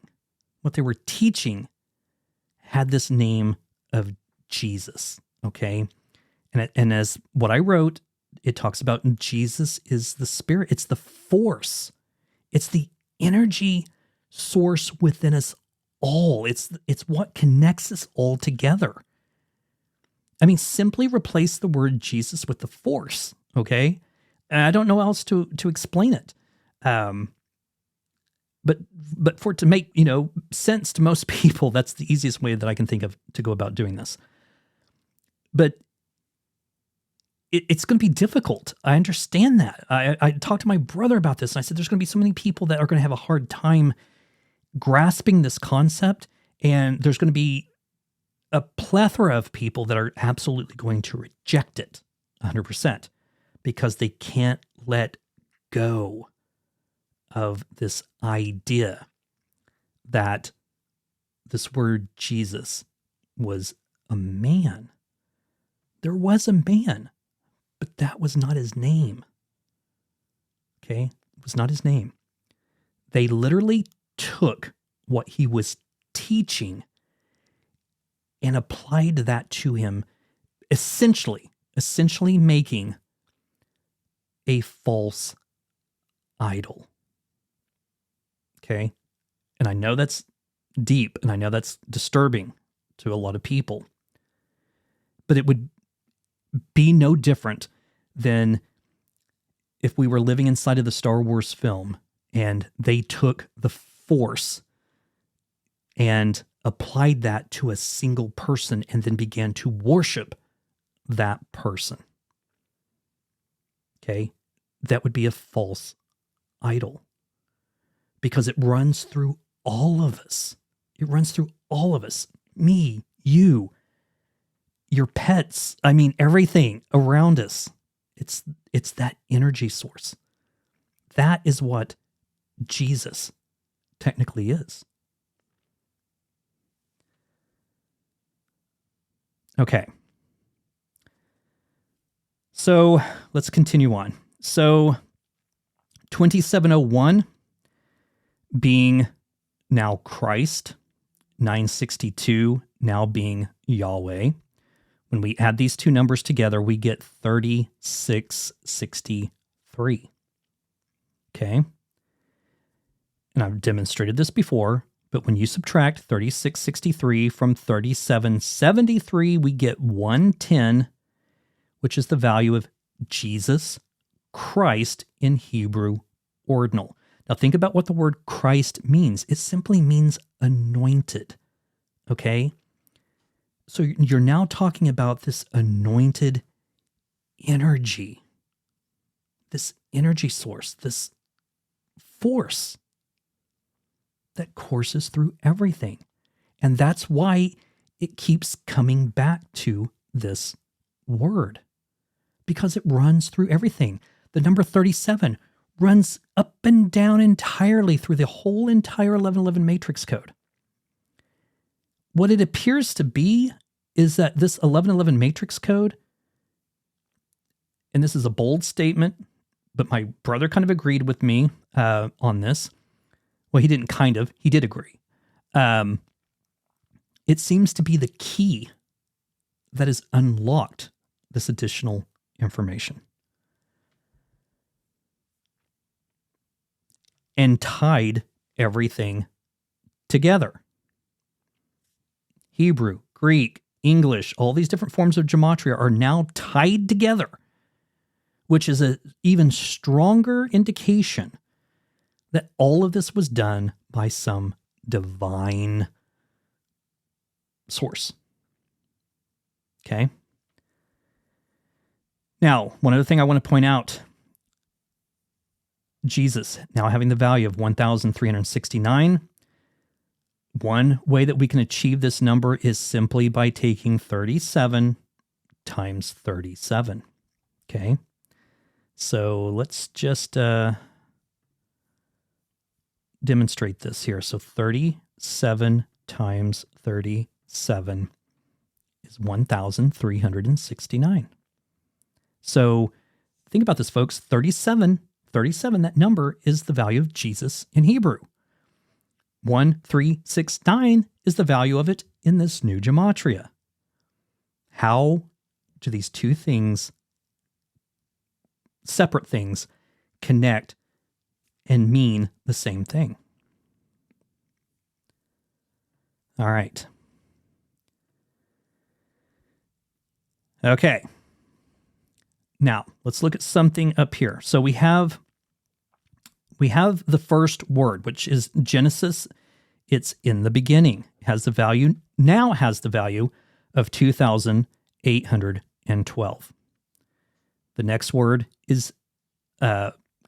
had this name of Jesus, okay? And as what I wrote, it talks about Jesus is the Spirit. It's the force. It's the energy source within us all. It's what connects us all together. I mean, simply replace the word Jesus with the force, okay? And I don't know how else to explain it. But for it to make, sense to most people, that's the easiest way that I can think of to go about doing this. But it's going to be difficult. I understand that. I talked to my brother about this, and I said there's going to be so many people that are going to have a hard time grasping this concept, and there's going to be a plethora of people that are absolutely going to reject it 100% because they can't let go of this idea that this word Jesus was a man. There was a man, but that was not his name. Okay? It was not his name. They literally took what he was teaching and applied that to him, essentially making a false idol. Okay? And I know that's deep, and I know that's disturbing to a lot of people. But it would be no different than if we were living inside of the Star Wars film and they took the Force and applied that to a single person and then began to worship that person. Okay? That would be a false idol because it runs through all of us. It runs through all of us. Me, you, your pets, everything around us. It's that energy source. That is what Jesus technically is. Okay. So let's continue on. So 2701 being now Christ, 962 now being Yahweh. When we add these two numbers together, we get 3663. Okay? And I've demonstrated this before, but when you subtract 3663 from 3773, we get 110, which is the value of Jesus Christ in Hebrew ordinal. Now think about what the word Christ means. It simply means anointed. Okay? So you're now talking about this anointed energy, this energy source, this force that courses through everything. And that's why it keeps coming back to this word, because it runs through everything. The number 37 runs up and down entirely through the whole entire 1111 matrix code. What it appears to be is that this 1111 matrix code, and this is a bold statement, but my brother kind of agreed with me on this. Well, he didn't kind of, he did agree. It seems to be the key that has unlocked this additional information and tied everything together. Hebrew, Greek, English, all these different forms of Gematria are now tied together, which is an even stronger indication that all of this was done by some divine source. Okay? Now, one other thing I want to point out, Jesus now having the value of 1,369. One way that we can achieve this number is simply by taking 37 times 37. Okay? So let's just demonstrate this here. So 37 times 37 is 1,369. So think about this, folks. 37, that number is the value of Jesus in Hebrew. 1369 is the value of it in this new Gematria. How do these two things, separate things, connect and mean the same thing? All right. Okay. Now, let's look at something up here. So we have the first word, which is Genesis. It's in the beginning. It has the value of 2,812. The next word is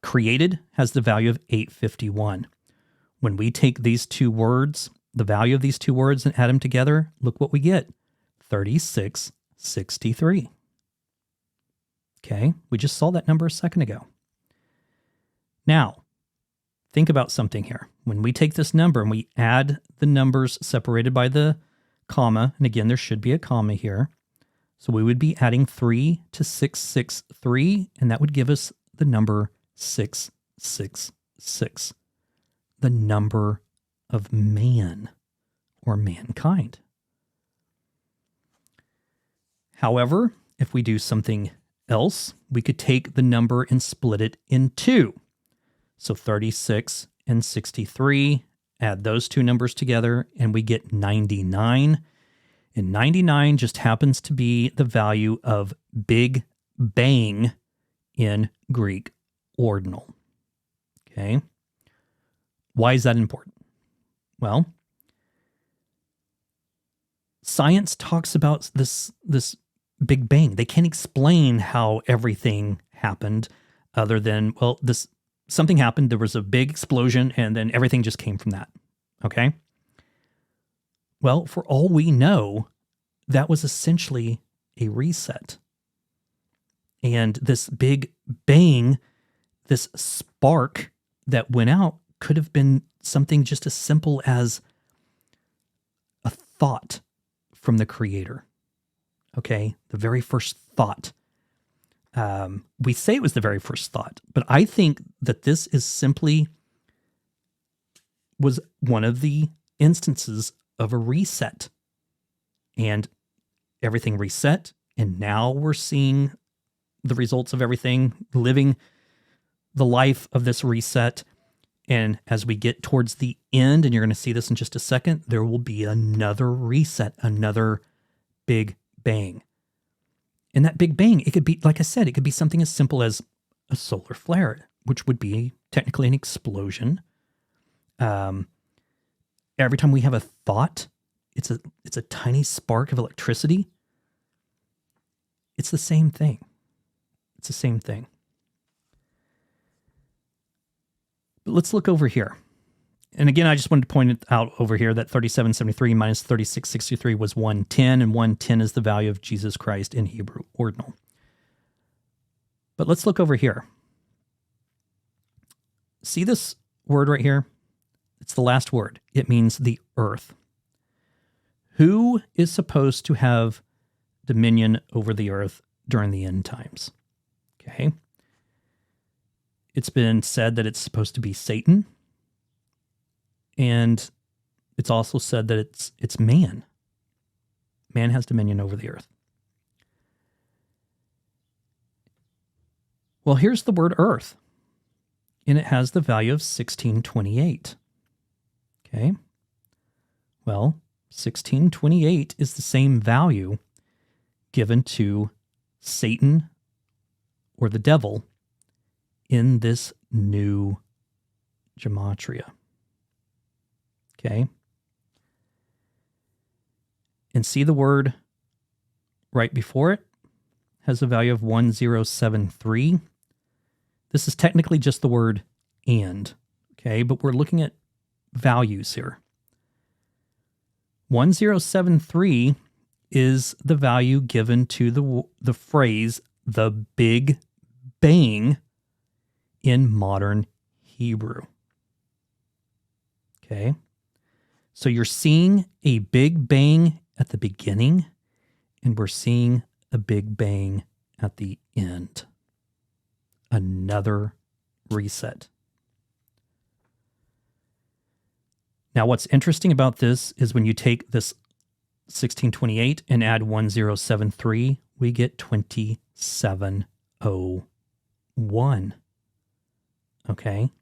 created, has the value of 851. When we take these two words, the value of these two words, and add them together, look what we get, 3663. Okay, we just saw that number a second ago. Now, think about something here. When we take this number and we add the numbers separated by the comma, and again, there should be a comma here. So we would be adding 3 to 663, and that would give us the number 666, the number of man or mankind. However, if we do something else, we could take the number and split it in two. So 36 and 63, add those two numbers together, and we get 99. And 99 just happens to be the value of Big Bang in Greek ordinal. Okay? Why is that important? Well, science talks about this Big Bang. They can't explain how everything happened other than, well, something happened, there was a big explosion, and then everything just came from that. Okay? Well, for all we know, that was essentially a reset. And this Big Bang, this spark that went out, could have been something just as simple as a thought from the Creator. Okay? The very first thought. We say it was the very first thought, but I think that this was one of the instances of a reset, and everything reset. And now we're seeing the results of everything, living the life of this reset. And as we get towards the end, and you're going to see this in just a second, there will be another reset, another Big Bang. And that Big Bang, it could be, like I said, it could be something as simple as a solar flare, which would be technically an explosion. Every time we have a thought, it's a tiny spark of electricity. It's the same thing. It's the same thing. But let's look over here. And again, I just wanted to point it out over here that 3773 minus 3663 was 110, and 110 is the value of Jesus Christ in Hebrew ordinal. But let's look over here. See this word right here? It's the last word. It means the earth. Who is supposed to have dominion over the earth during the end times? Okay. It's been said that it's supposed to be Satan. And it's also said that it's man. Man has dominion over the earth. Well, here's the word earth. And it has the value of 1628. Okay. Well, 1628 is the same value given to Satan or the devil in this new Gematria. Okay. And see the word right before it has a value of 1073. This is technically just the word and. Okay. But we're looking at values here. 1073 is the value given to the phrase the Big Bang in modern Hebrew. Okay. So you're seeing a Big Bang at the beginning, and we're seeing a Big Bang at the end. Another reset. Now, what's interesting about this is when you take this 1628 and add 1073, we get 2701. Okay?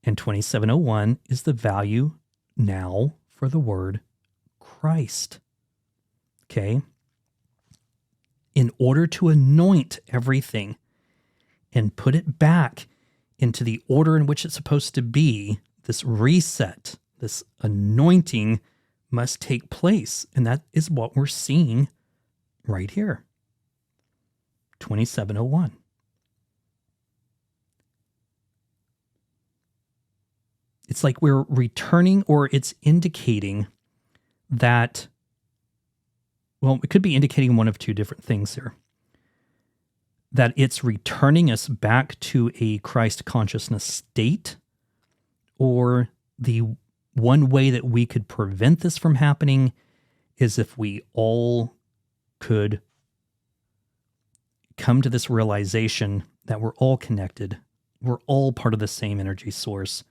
And 2701 is the value now for the word Christ. Okay? In order to anoint everything and put it back into the order in which it's supposed to be, this reset, this anointing must take place. And that is what we're seeing right here. 2701. It's like we're returning, or it's indicating that, well, it could be indicating one of two different things here. That it's returning us back to a Christ consciousness state, or the one way that we could prevent this from happening is if we all could come to this realization that we're all connected, we're all part of the same energy source.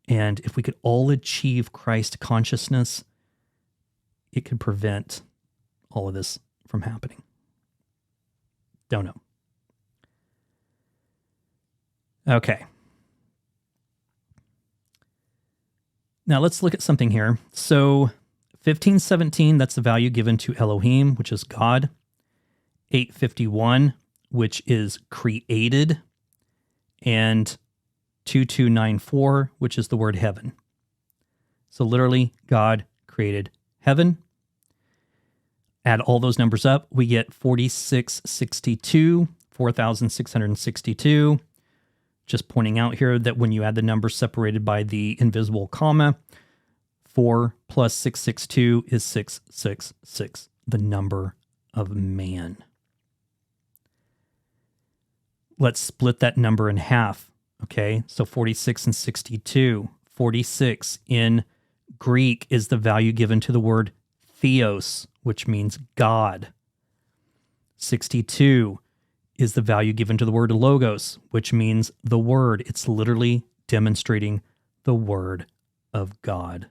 And if we could all achieve Christ consciousness, it could prevent all of this from happening. Don't know. Okay. Now let's look at something here. So 1517, that's the value given to Elohim, which is God. 851, which is created. And 2294, which is the word heaven. So literally, God created heaven. Add all those numbers up, we get 4662, 4662. Just pointing out here that when you add the numbers separated by the invisible comma, 4 plus 662 is 666, the number of man. Let's split that number in half. Okay, so 46 and 62. 46 in Greek is the value given to the word theos, which means God. 62 is the value given to the word logos, which means the word. It's literally demonstrating the word of God.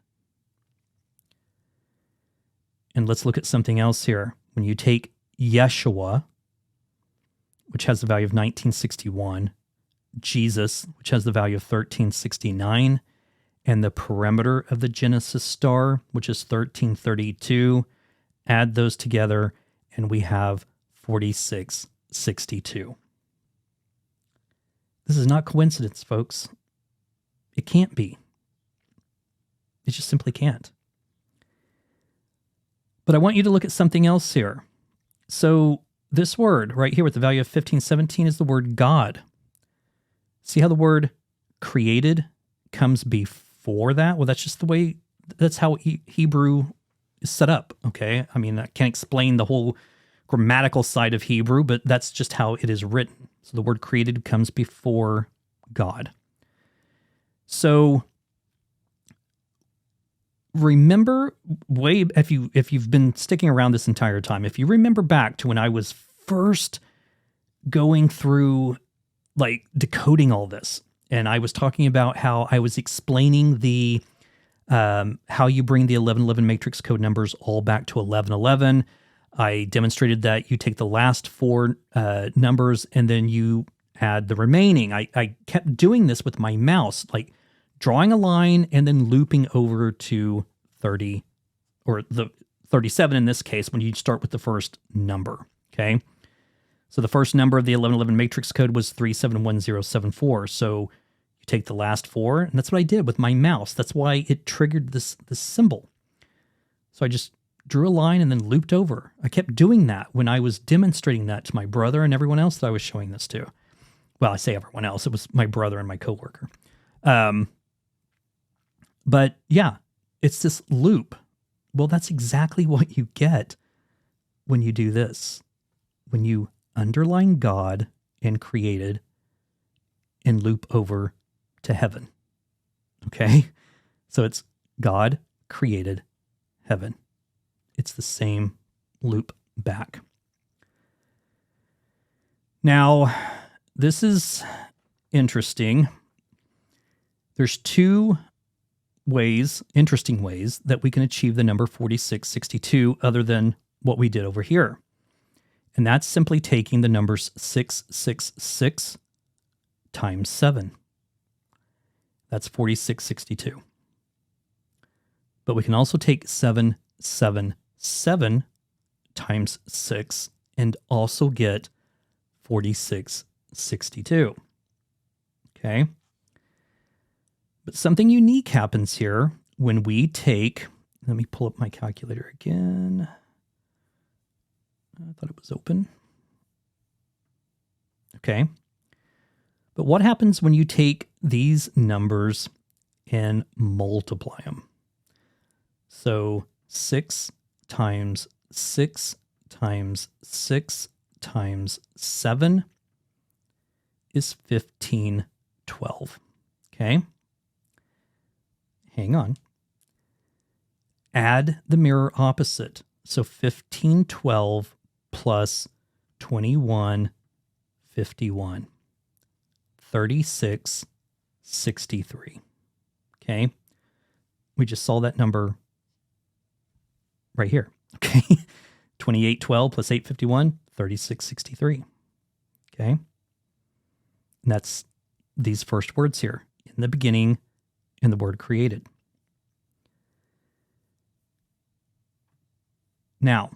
And let's look at something else here. When you take Yeshua, which has the value of 1961, Jesus, which has the value of 1369, and the perimeter of the Genesis star, which is 1332. Add those together, and we have 4662. This is not coincidence, folks. It can't be. It just simply can't. But I want you to look at something else here. So this word right here with the value of 1517 is the word God. See how the word created comes before that? Well, that's just the way, that's how Hebrew is set up, okay? I mean, I can't explain the whole grammatical side of Hebrew, but that's just how it is written. So the word created comes before God. So remember, if you've been sticking around this entire time, if you remember back to when I was first going through like decoding all this, and I was talking about how I was explaining the how you bring the 1111 matrix code numbers all back to 1111. I demonstrated that you take the last four numbers and then you add the remaining. I kept doing this with my mouse, like drawing a line and then looping over to 30, or the 37 in this case, when you start with the first number, okay? So the first number of the 1111 matrix code was 371074. So you take the last four, and that's what I did with my mouse. That's why it triggered this symbol. So I just drew a line and then looped over. I kept doing that when I was demonstrating that to my brother and everyone else that I was showing this to. Well, I say everyone else. It was my brother and my coworker. But yeah, it's this loop. Well, that's exactly what you get when you do this. When you underline God and created and loop over to heaven. Okay? So it's God created heaven. It's the same loop back. Now, this is interesting. There's two interesting ways that we can achieve the number 4662 other than what we did over here. And that's simply taking the numbers 666 times 7. That's 4662. But we can also take 777 times 6 and also get 4662. Okay? But something unique happens here when we take, let me pull up my calculator again. I thought it was open. Okay. But what happens when you take these numbers and multiply them? So 6 times 6 times 6 times 7 is 1512. Okay. Hang on. Add the mirror opposite. So 1512 plus 2151. 3663. Okay. We just saw that number right here. Okay. 2812 plus 851, 3663. Okay. And that's these first words here in the beginning in the word created. Now,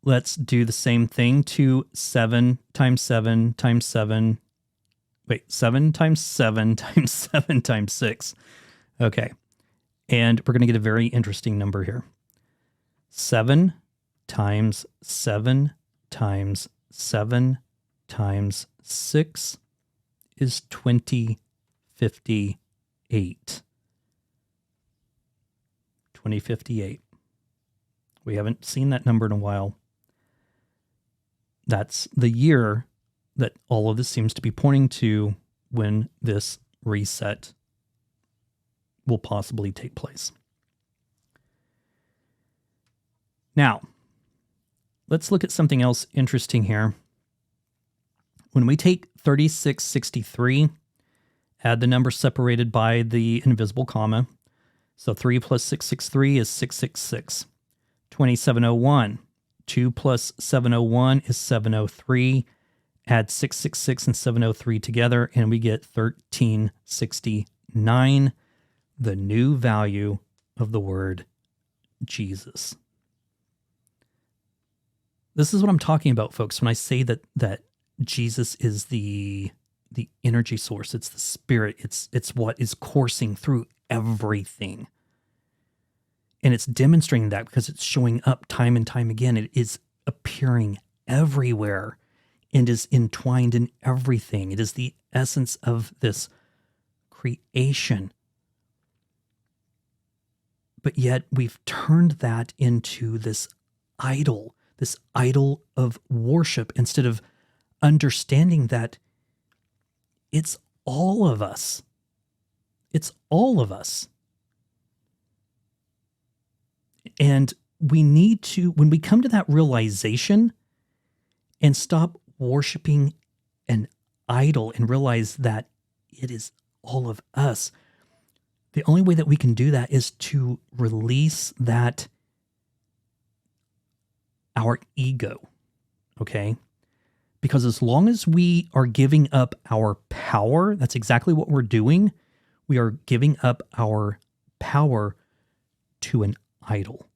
let's do the same thing to 7 times 7 times 7. Wait, 7 times 7 times 7 times 6. Okay. And we're going to get a very interesting number here. 7 times 7 times 7 times 6 is 2058. 2058. We haven't seen that number in a while. That's the year that all of this seems to be pointing to when this reset will possibly take place. Now, let's look at something else interesting here. When we take 3663, add the number separated by the invisible comma. So 3 plus 663 is 666. 2701. 2 plus 701 is 703. Add 666 and 703 together, and we get 1369, the new value of the word Jesus. This is what I'm talking about, folks. When I say that Jesus is the energy source, it's the spirit, it's what is coursing through everything. And it's demonstrating that because it's showing up time and time again. It is appearing everywhere and is entwined in everything. It is the essence of this creation. But yet we've turned that into this idol of worship, instead of understanding that it's all of us. It's all of us. And we need to, when we come to that realization and stop worshiping an idol and realize that it is all of us, the only way that we can do that is to release that, our ego, okay? Because as long as we are giving up our power, that's exactly what we're doing. We are giving up our power to an idol,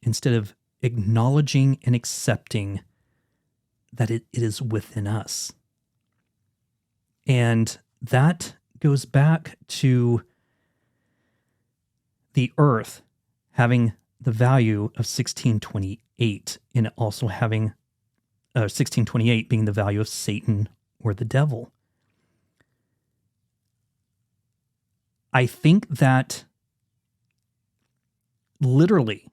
instead of acknowledging and accepting that it is within us. And that goes back to the earth having the value of 1628, and also having 1628 being the value of Satan or the devil. I think that literally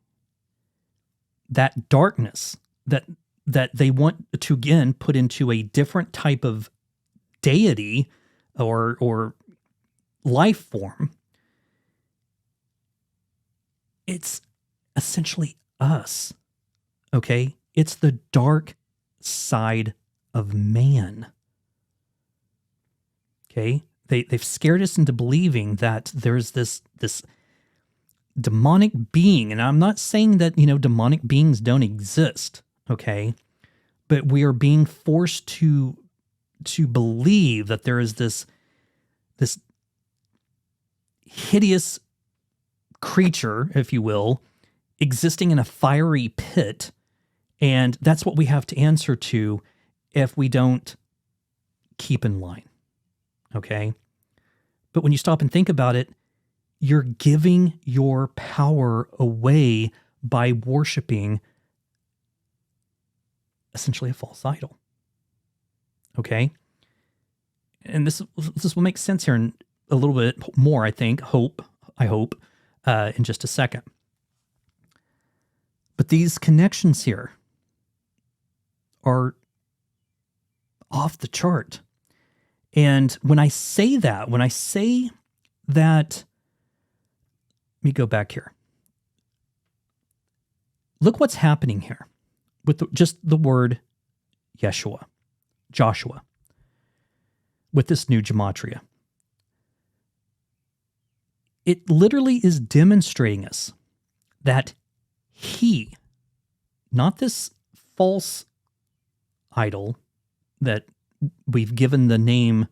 that darkness that they want to again put into a different type of deity or life form, it's essentially us, okay? It's the dark side of man, okay? They've scared us into believing that there's this demonic being, and I'm not saying that, demonic beings don't exist, okay? But we are being forced to believe that there is this hideous creature, if you will, existing in a fiery pit, and that's what we have to answer to if we don't keep in line, okay? But when you stop and think about it, you're giving your power away by worshiping essentially a false idol, okay? And this will make sense here in a little bit more, I think, I hope, in just a second. But these connections here are off the chart. And when I say that, let me go back here. Look what's happening here with just the word Yeshua, Joshua, with this new Gematria. It literally is demonstrating us that he, not this false idol that we've given the name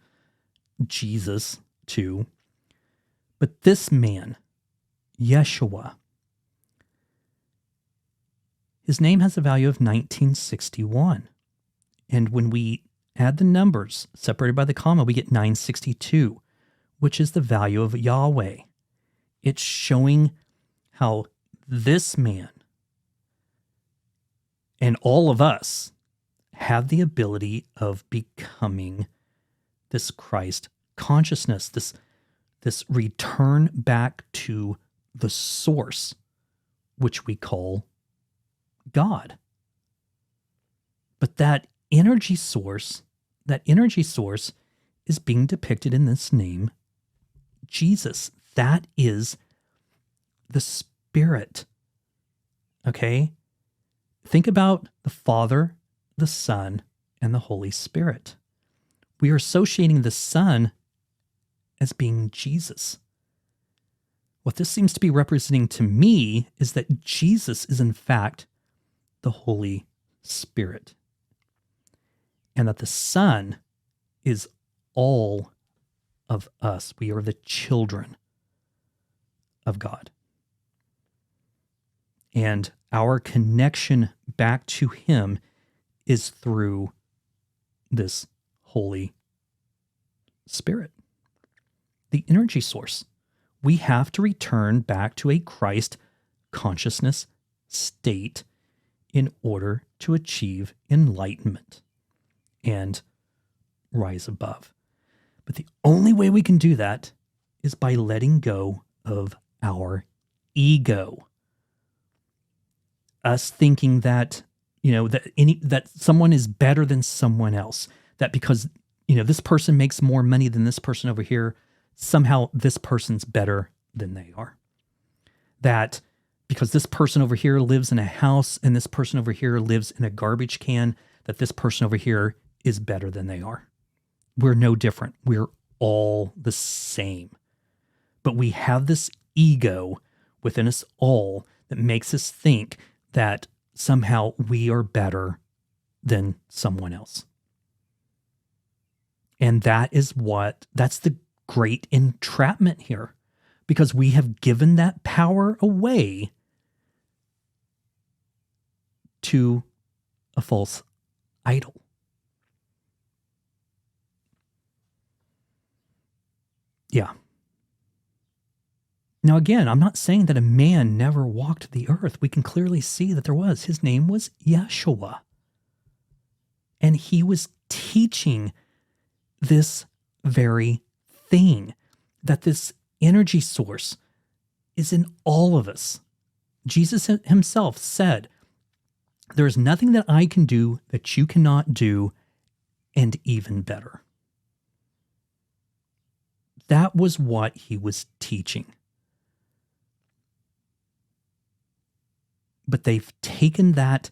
Jesus to, but this man, Yeshua, his name has a value of 1961. And when we add the numbers separated by the comma, we get 962, which is the value of Yahweh. It's showing how this man and all of us have the ability of becoming this Christ consciousness, this return back to the source, which we call God. But that energy source is being depicted in this name, Jesus. That is the Spirit. Okay? Think about the Father, the Son, and the Holy Spirit. We are associating the Son as being Jesus. What this seems to be representing to me is that Jesus is in fact the Holy Spirit, and that the Son is all of us. We are the children of God. And our connection back to him is through this Holy Spirit, the energy source. We have to return back to a Christ consciousness state in order to achieve enlightenment and rise above. But the only way we can do that is by letting go of our ego. Us thinking that, that someone is better than someone else, that because, this person makes more money than this person over here, somehow this person's better than they are. That because this person over here lives in a house and this person over here lives in a garbage can, that this person over here is better than they are. We're no different. We're all the same. But we have this ego within us all that makes us think that somehow we are better than someone else. And that's the great entrapment here, because we have given that power away to a false idol. Yeah. Now, again, I'm not saying that a man never walked the earth. We can clearly see that there was. His name was Yeshua. And he was teaching this very thing, that this energy source is in all of us. Jesus himself said, "There is nothing that I can do that you cannot do, and even better." That was what he was teaching. But they've taken that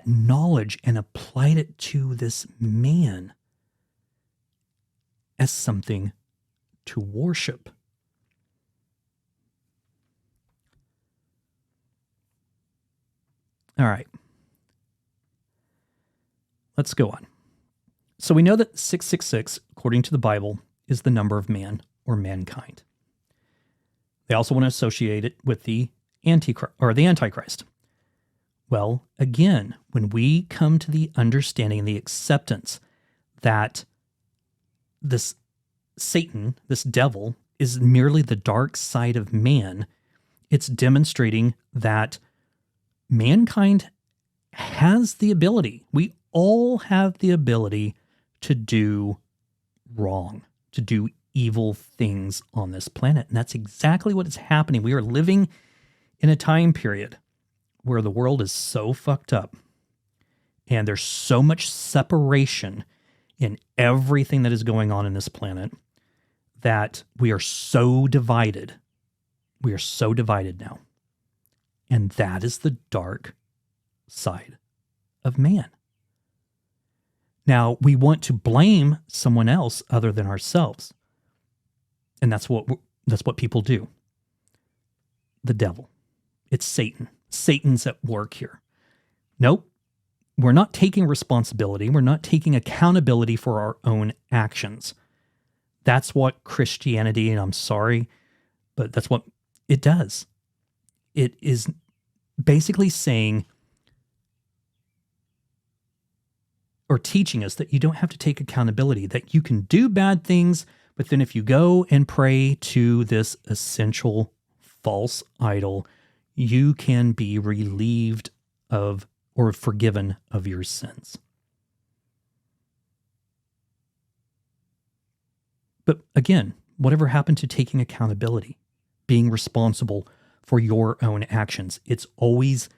knowledge and applied it to this man as something to worship. All right. Let's go on. So we know that 666, according to the Bible, is the number of man or mankind. They also want to associate it with the Antichrist. Well, again, when we come to the understanding and the acceptance that this Satan, this devil, is merely the dark side of man, it's demonstrating that mankind has the ability, we all have the ability to do wrong, to do evil things on this planet. And that's exactly what is happening. We are living in a time period where the world is so fucked up and there's so much separation in everything that is going on in this planet that we are so divided. We are so divided now. And that is the dark side of man. Now, we want to blame someone else other than ourselves. And that's what people do. The devil. It's Satan. Satan's at work here. Nope. We're not taking responsibility. We're not taking accountability for our own actions. That's what Christianity, and I'm sorry, but that's what it does. It is basically saying or teaching us that you don't have to take accountability, that you can do bad things, but then if you go and pray to this essential false idol, you can be relieved of or forgiven of your sins. But again, whatever happened to taking accountability, being responsible for your own actions? It's always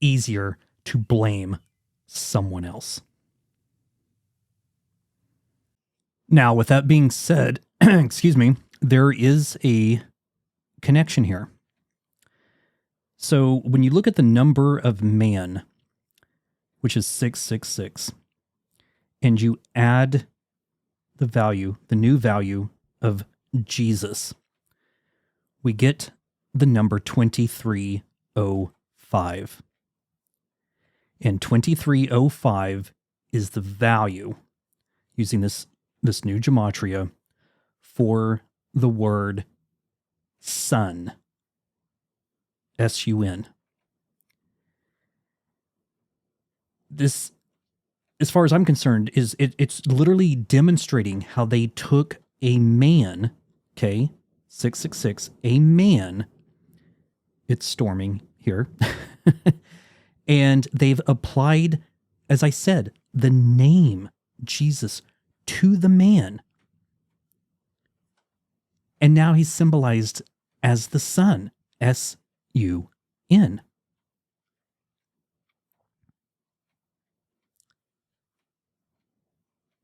easier to blame someone else. Now, with that being said, excuse me, there is a connection here. So when you look at the number of man, which is 666, and you add the value, the new value of Jesus, we get the number 2305. And 2305 is the value, using this new Gematria, for the word sun. S-U-N. this, as far as I'm concerned, is it's literally demonstrating how they took a man, okay, 666, a man, it's storming here, and they've applied, as I said, the name Jesus to the man. And now he's symbolized as the Son, S-U-N.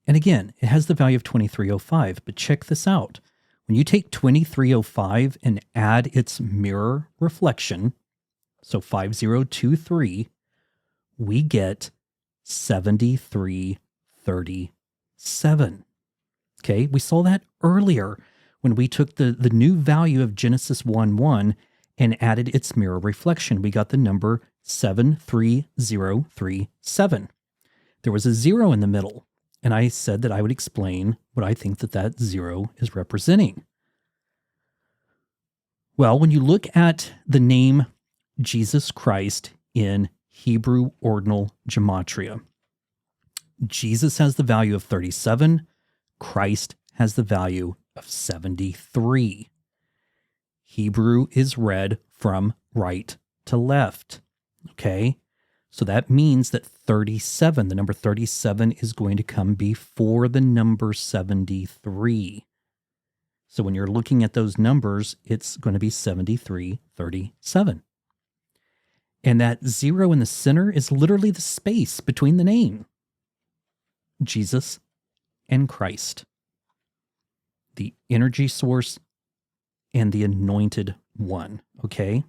And again, it has the value of 2305, but check this out. When you take 2305 and add its mirror reflection, so 5023, we get 7337. Okay, we saw that earlier when we took the new value of Genesis 1:1 and added its mirror reflection. We got the number 73037. There was a 0 in the middle. And I said that I would explain what I think that 0 is representing. Well, when you look at the name Jesus Christ in Hebrew ordinal gematria, Jesus has the value of 37. Christ has the value of 73. Hebrew is read from right to left. Okay? So that means that 37, the number 37, is going to come before the number 73. So when you're looking at those numbers, it's going to be 7337. And that 0 in the center is literally the space between the name, Jesus and Christ, the energy source and the anointed one, okay?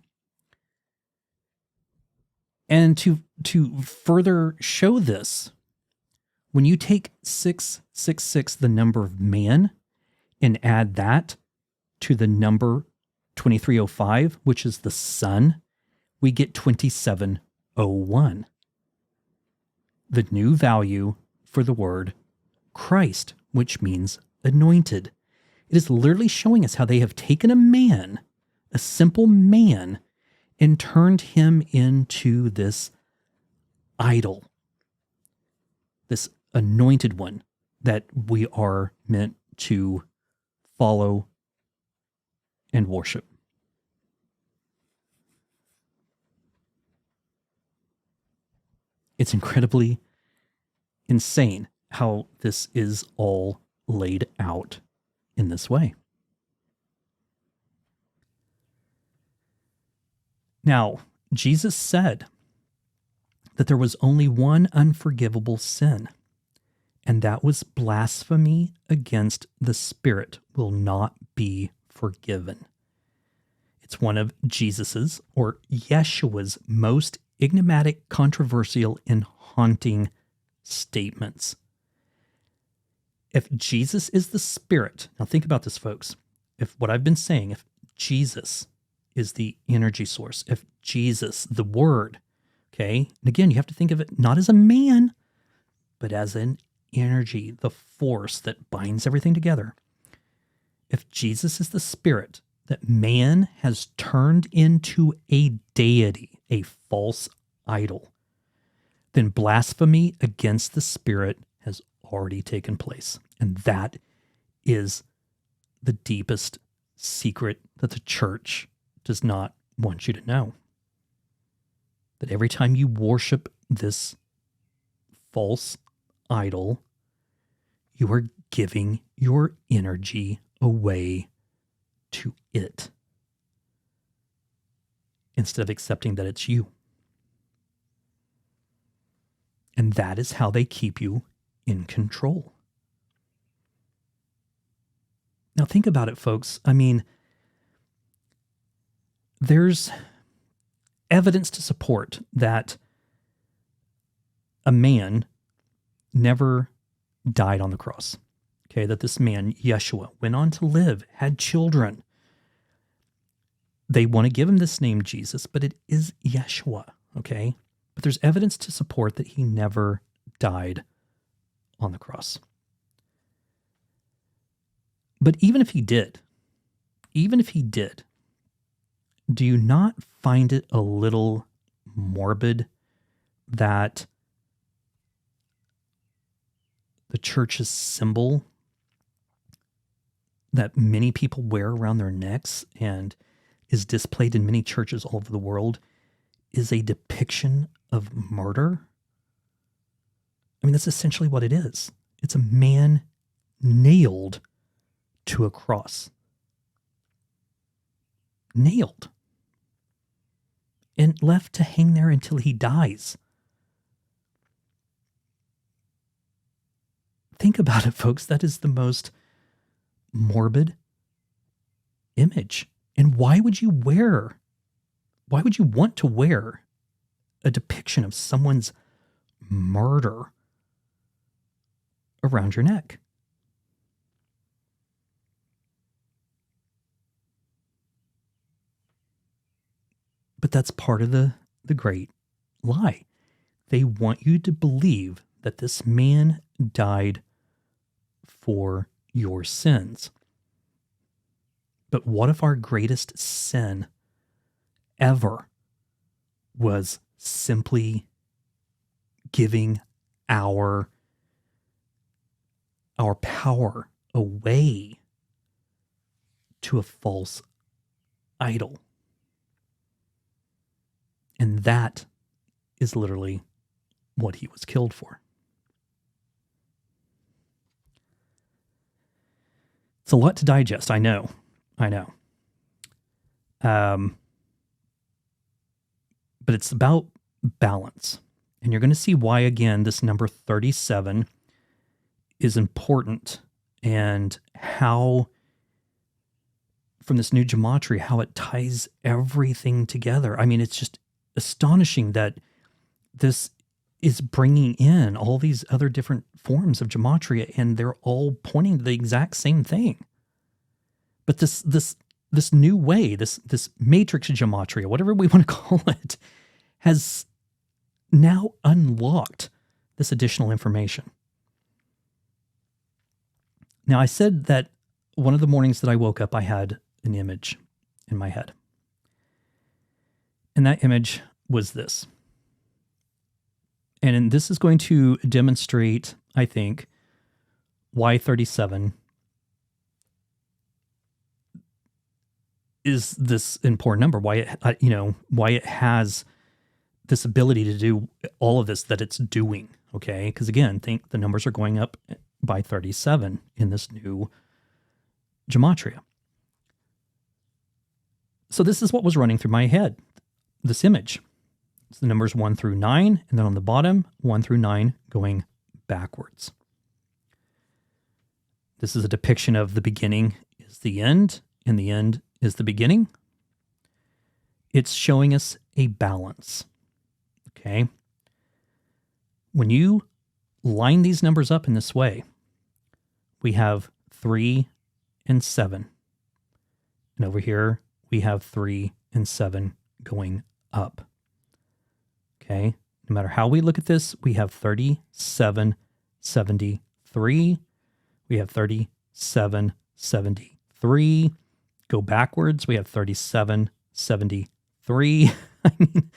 And to further show this, when you take 666, the number of man, and add that to the number 2305, which is the Son, we get 2701. The new value for the word Christ, which means anointed. It is literally showing us how they have taken a man, a simple man, and turned him into this idol, this anointed one that we are meant to follow and worship. It's incredibly insane how this is all laid out in this way. Now, Jesus said that there was only one unforgivable sin, and that was blasphemy against the Spirit will not be forgiven. It's one of Jesus's or Yeshua's most enigmatic, controversial, and haunting statements. If Jesus is the Spirit, now think about this, folks. If what I've been saying, if Jesus is the energy source, if Jesus, the Word, okay, and again, you have to think of it not as a man, but as an energy, the force that binds everything together. If Jesus is the Spirit that man has turned into a deity, a false idol, then blasphemy against the Spirit has already taken place. And that is the deepest secret that the church does not want you to know. That every time you worship this false idol, you are giving your energy away to it instead of accepting that it's you. And that is how they keep you in control. Now think about it, folks. I mean, there's evidence to support that a man never died on the cross. Okay, that this man, Yeshua, went on to live, had children. They want to give him this name, Jesus, but it is Yeshua, okay? But there's evidence to support that he never died on the cross. But even if he did, do you not find it a little morbid that the church's symbol that many people wear around their necks and is displayed in many churches all over the world is a depiction of murder. I mean, that's essentially what it is. It's a man nailed to a cross. Nailed. And left to hang there until he dies. Think about it, folks. That is the most morbid image. And why would you want to wear a depiction of someone's murder around your neck? But that's part of the great lie. They want you to believe that this man died for your sins. But what if our greatest sin ever was simply giving our power away to a false idol? And that is literally what he was killed for. It's a lot to digest, I know. But it's about balance. And you're going to see why, again, this number 37 is important, and how, from this new gematria, how it ties everything together. I mean, it's just astonishing that this is bringing in all these other different forms of gematria, and they're all pointing to the exact same thing. But this new way, this matrix gematria, whatever we want to call it, has now unlocked this additional information. Now, I said that one of the mornings that I woke up, I had an image in my head. And that image was this. And this is going to demonstrate, I think, why 37 is this important number, why it has this ability to do all of this that it's doing, okay? Because again, think the numbers are going up by 37 in this new gematria. So this is what was running through my head, this image. It's the numbers 1 through 9, and then on the bottom, 1 through 9 going backwards. This is a depiction of the beginning is the end, and the end is the beginning. It's showing us a balance, okay? When you line these numbers up in this way, we have 3 and 7. And over here, we have 3 and 7 going up. Okay? No matter how we look at this, we have 3773. We have 3773. Go backwards, we have 3773. I mean,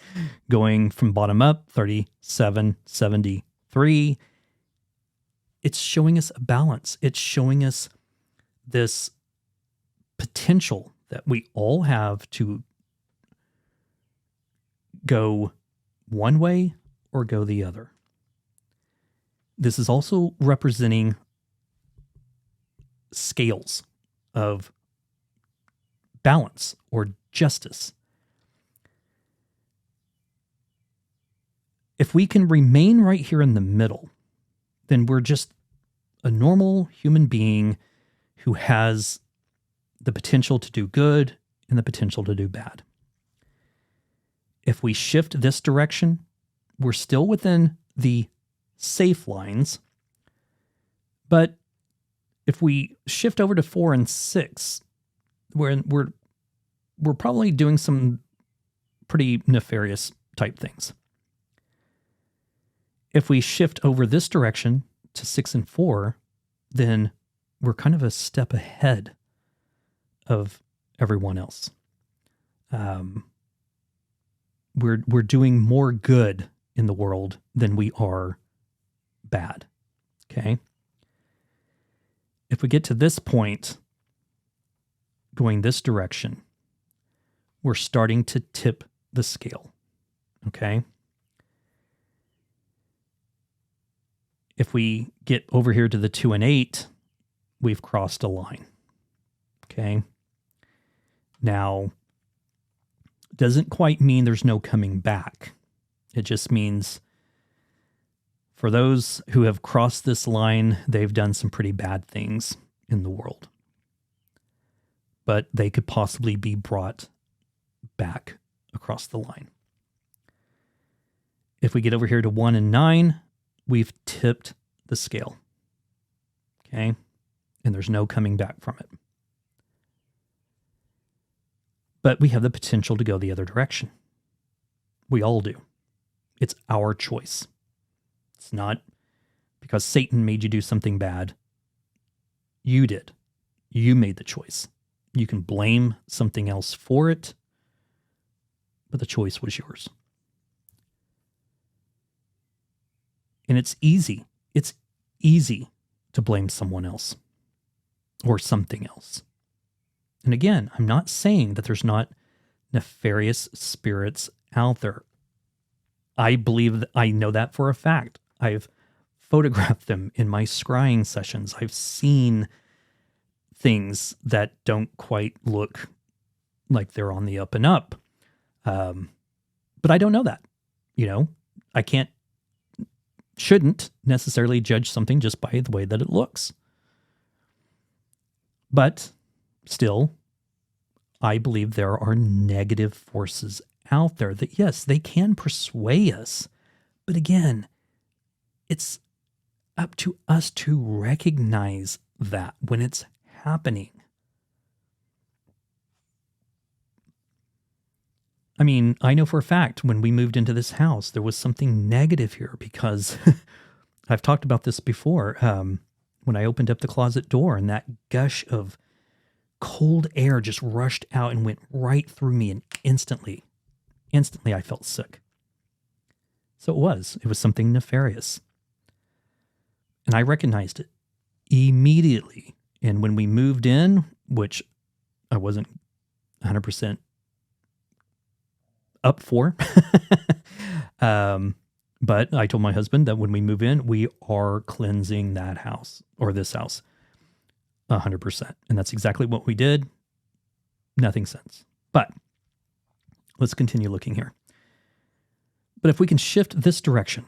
going from bottom up, 3773. It's showing us a balance. It's showing us this potential that we all have to go one way or go the other. This is also representing scales of balance or justice. If we can remain right here in the middle, then we're just a normal human being who has the potential to do good and the potential to do bad. If we shift this direction, we're still within the safe lines. But if we shift over to 4 and 6, we're probably doing some pretty nefarious type things. If we shift over this direction to 6 and 4, then we're kind of a step ahead of everyone else. We're doing more good in the world than we are bad. Okay? if we get to this point, going this direction, we're starting to tip the scale, okay? If we get over here to the 2 and 8, we've crossed a line, okay? Now, doesn't quite mean there's no coming back. It just means for those who have crossed this line, they've done some pretty bad things in the world. But they could possibly be brought back across the line. If we get over here to 1 and 9, we've tipped the scale. Okay? And there's no coming back from it. But we have the potential to go the other direction. We all do. It's our choice. It's not because Satan made you do something bad. You did. You made the choice. You can blame something else for it, but the choice was yours. And it's easy. It's easy to blame someone else or something else. And again, I'm not saying that there's not nefarious spirits out there. I believe that I know that for a fact. I've photographed them in my scrying sessions. I've seen things that don't quite look like they're on the up and up. But I don't know that. I shouldn't necessarily judge something just by the way that it looks. But still, I believe there are negative forces out there that, yes, they can persuade us. But again, it's up to us to recognize that when it's happening. I mean, I know for a fact when we moved into this house, there was something negative here because I've talked about this before. When I opened up the closet door and that gush of cold air just rushed out and went right through me, and instantly I felt sick. So it was something nefarious. And I recognized it immediately. And when we moved in, which I wasn't 100% up for, but I told my husband that when we move in, we are cleansing that house or this house 100%. And that's exactly what we did. Nothing since. But let's continue looking here. But if we can shift this direction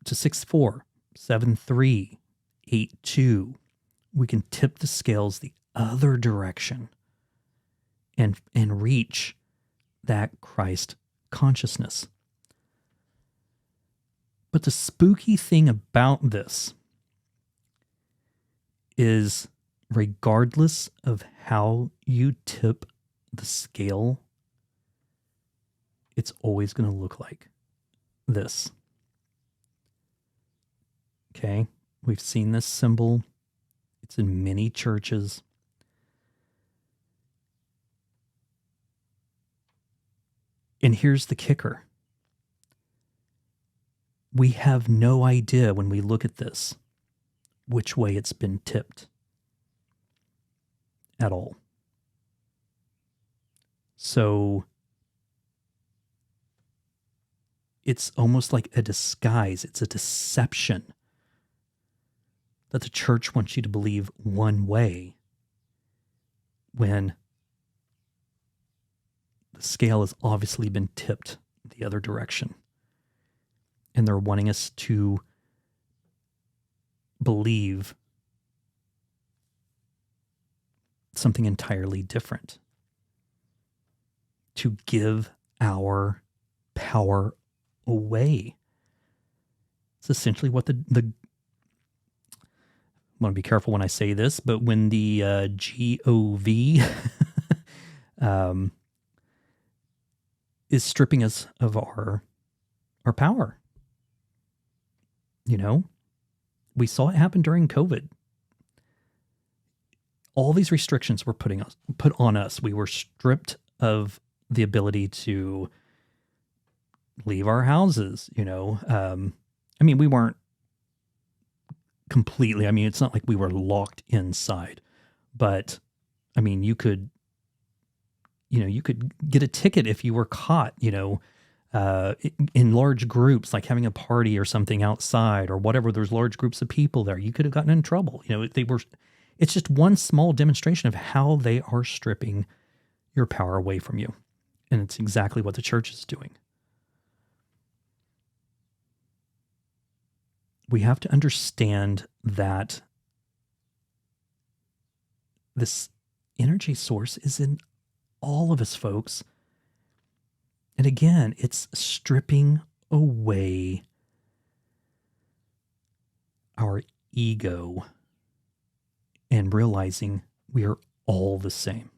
to 6-4, 7-3, 8-2, we can tip the scales the other direction and reach that Christ consciousness. But the spooky thing about this is, regardless of how you tip the scale, it's always going to look like this. Okay? We've seen this symbol. It's in many churches. And here's the kicker. We have no idea when we look at this which way it's been tipped at all. So it's almost like a disguise. It's a deception that the church wants you to believe one way when the scale has obviously been tipped the other direction. And they're wanting us to believe something entirely different, to give our power away. It's essentially what the I want to be careful when I say this, but when the GOV is stripping us of our power. We saw it happen during COVID. All these restrictions were put on us. We were stripped of the ability to leave our houses. We weren't completely. I mean, it's not like we were locked inside, but I mean, you could get a ticket if you were caught, in large groups, like having a party or something outside or whatever. There's large groups of people there. You could have gotten in trouble. It's just one small demonstration of how they are stripping your power away from you. And it's exactly what the church is doing. We have to understand that this energy source is in all of us, folks. And again, it's stripping away our ego and realizing we are all the same.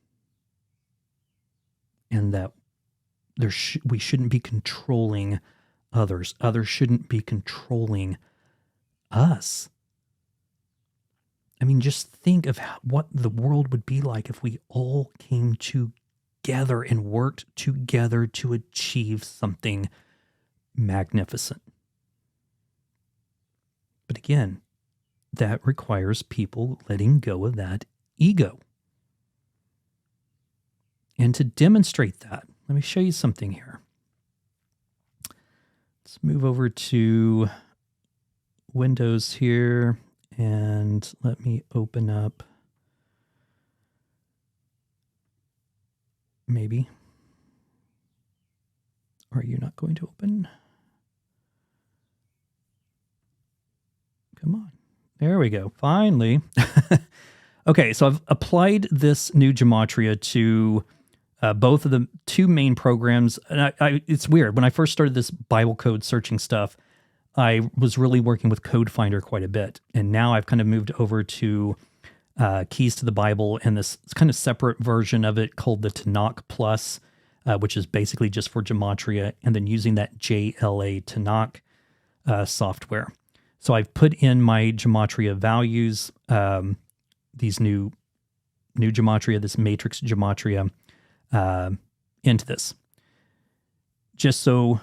And that we shouldn't be controlling others. Others shouldn't be controlling us. I mean, just think of what the world would be like if we all came together and worked together to achieve something magnificent. But again, that requires people letting go of that ego. And to demonstrate that, let me show you something here. Let's move over to Windows here, and let me open up, maybe. Are you not going to open? Come on. There we go. Finally. Okay, so I've applied this new Gematria to both of the two main programs. And it's weird. When I first started this Bible code searching stuff, I was really working with Code Finder quite a bit. And now I've kind of moved over to Keys to the Bible and this kind of separate version of it called the Tanakh Plus, which is basically just for Gematria, and then using that JLA Tanakh software. So I've put in my Gematria values, these new Gematria, this matrix Gematria, into this, just so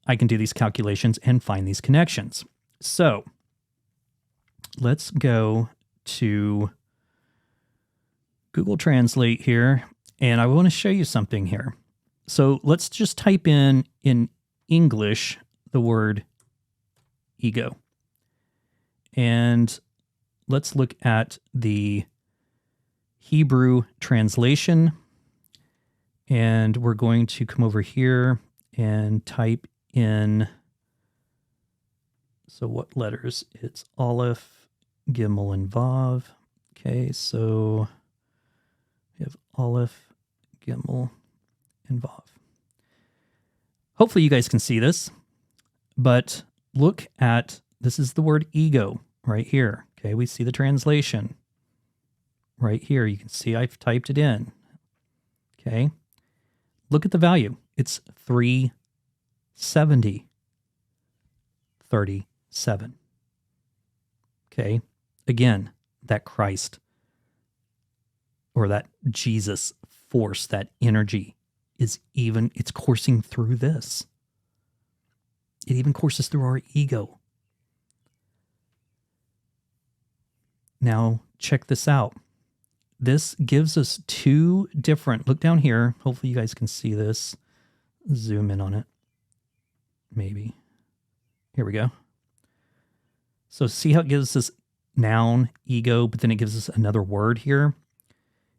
I can do these calculations and find these connections. So let's go to Google Translate here, and I want to show you something here. So let's just type in English the word ego. And let's look at the Hebrew translation. And we're going to come over here and type in, so what letters? It's Aleph, Gimel, and Vav. Okay, so we have Aleph, Gimel, and Vav. Hopefully you guys can see this, but look at, this is the word ego right here. Okay, we see the translation right here. You can see I've typed it in. Okay, look at the value. It's 370. 37. Okay, again, that Christ or that Jesus force, that energy it's coursing through this. It even courses through our ego. Now, check this out. This gives us two different, look down here. Hopefully you guys can see this. Zoom in on it. Maybe. Here we go. So see how it gives us noun, ego, but then it gives us another word here.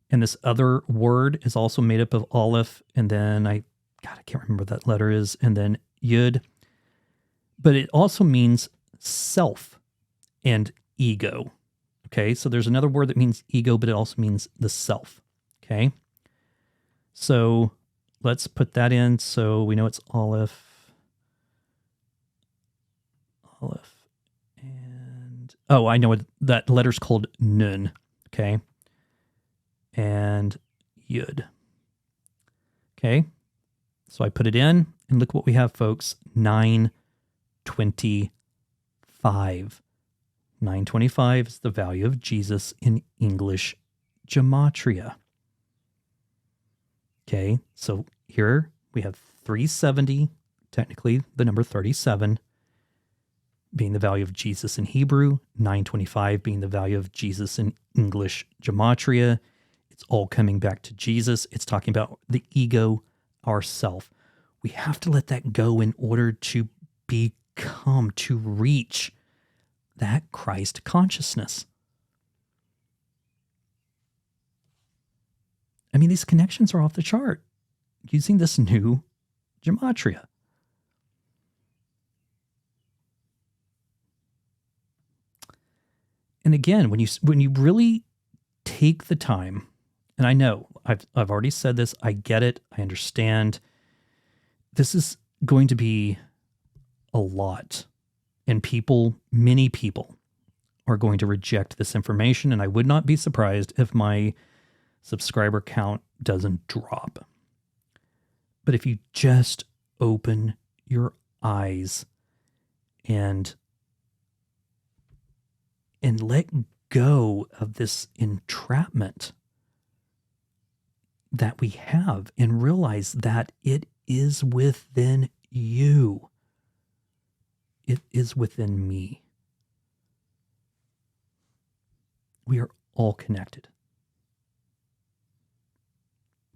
And this other word is also made up of Aleph, and then I can't remember what that letter is, and then Yud. But it also means self and ego. Okay, so there's another word that means ego, but it also means the self. Okay, so let's put that in. So we know it's Aleph, and I know what that letter's called Nun. Okay, and Yud. Okay, so I put it in, and look what we have, folks. 925. 925 is the value of Jesus in English Gematria. Okay, so here we have 370, technically the number 37, being the value of Jesus in Hebrew, 925 being the value of Jesus in English Gematria. It's all coming back to Jesus. It's talking about the ego, ourself. We have to let that go in order to become, to reach that Christ consciousness. I mean, these connections are off the chart using this new Gematria. And again, when you really take the time, and I know I've already said this, I get it, I understand. This is going to be a lot, and many people are going to reject this information, and I would not be surprised if my subscriber count doesn't drop. But if you just open your eyes and let go of this entrapment that we have and realize that it is within you. It is within me. We are all connected.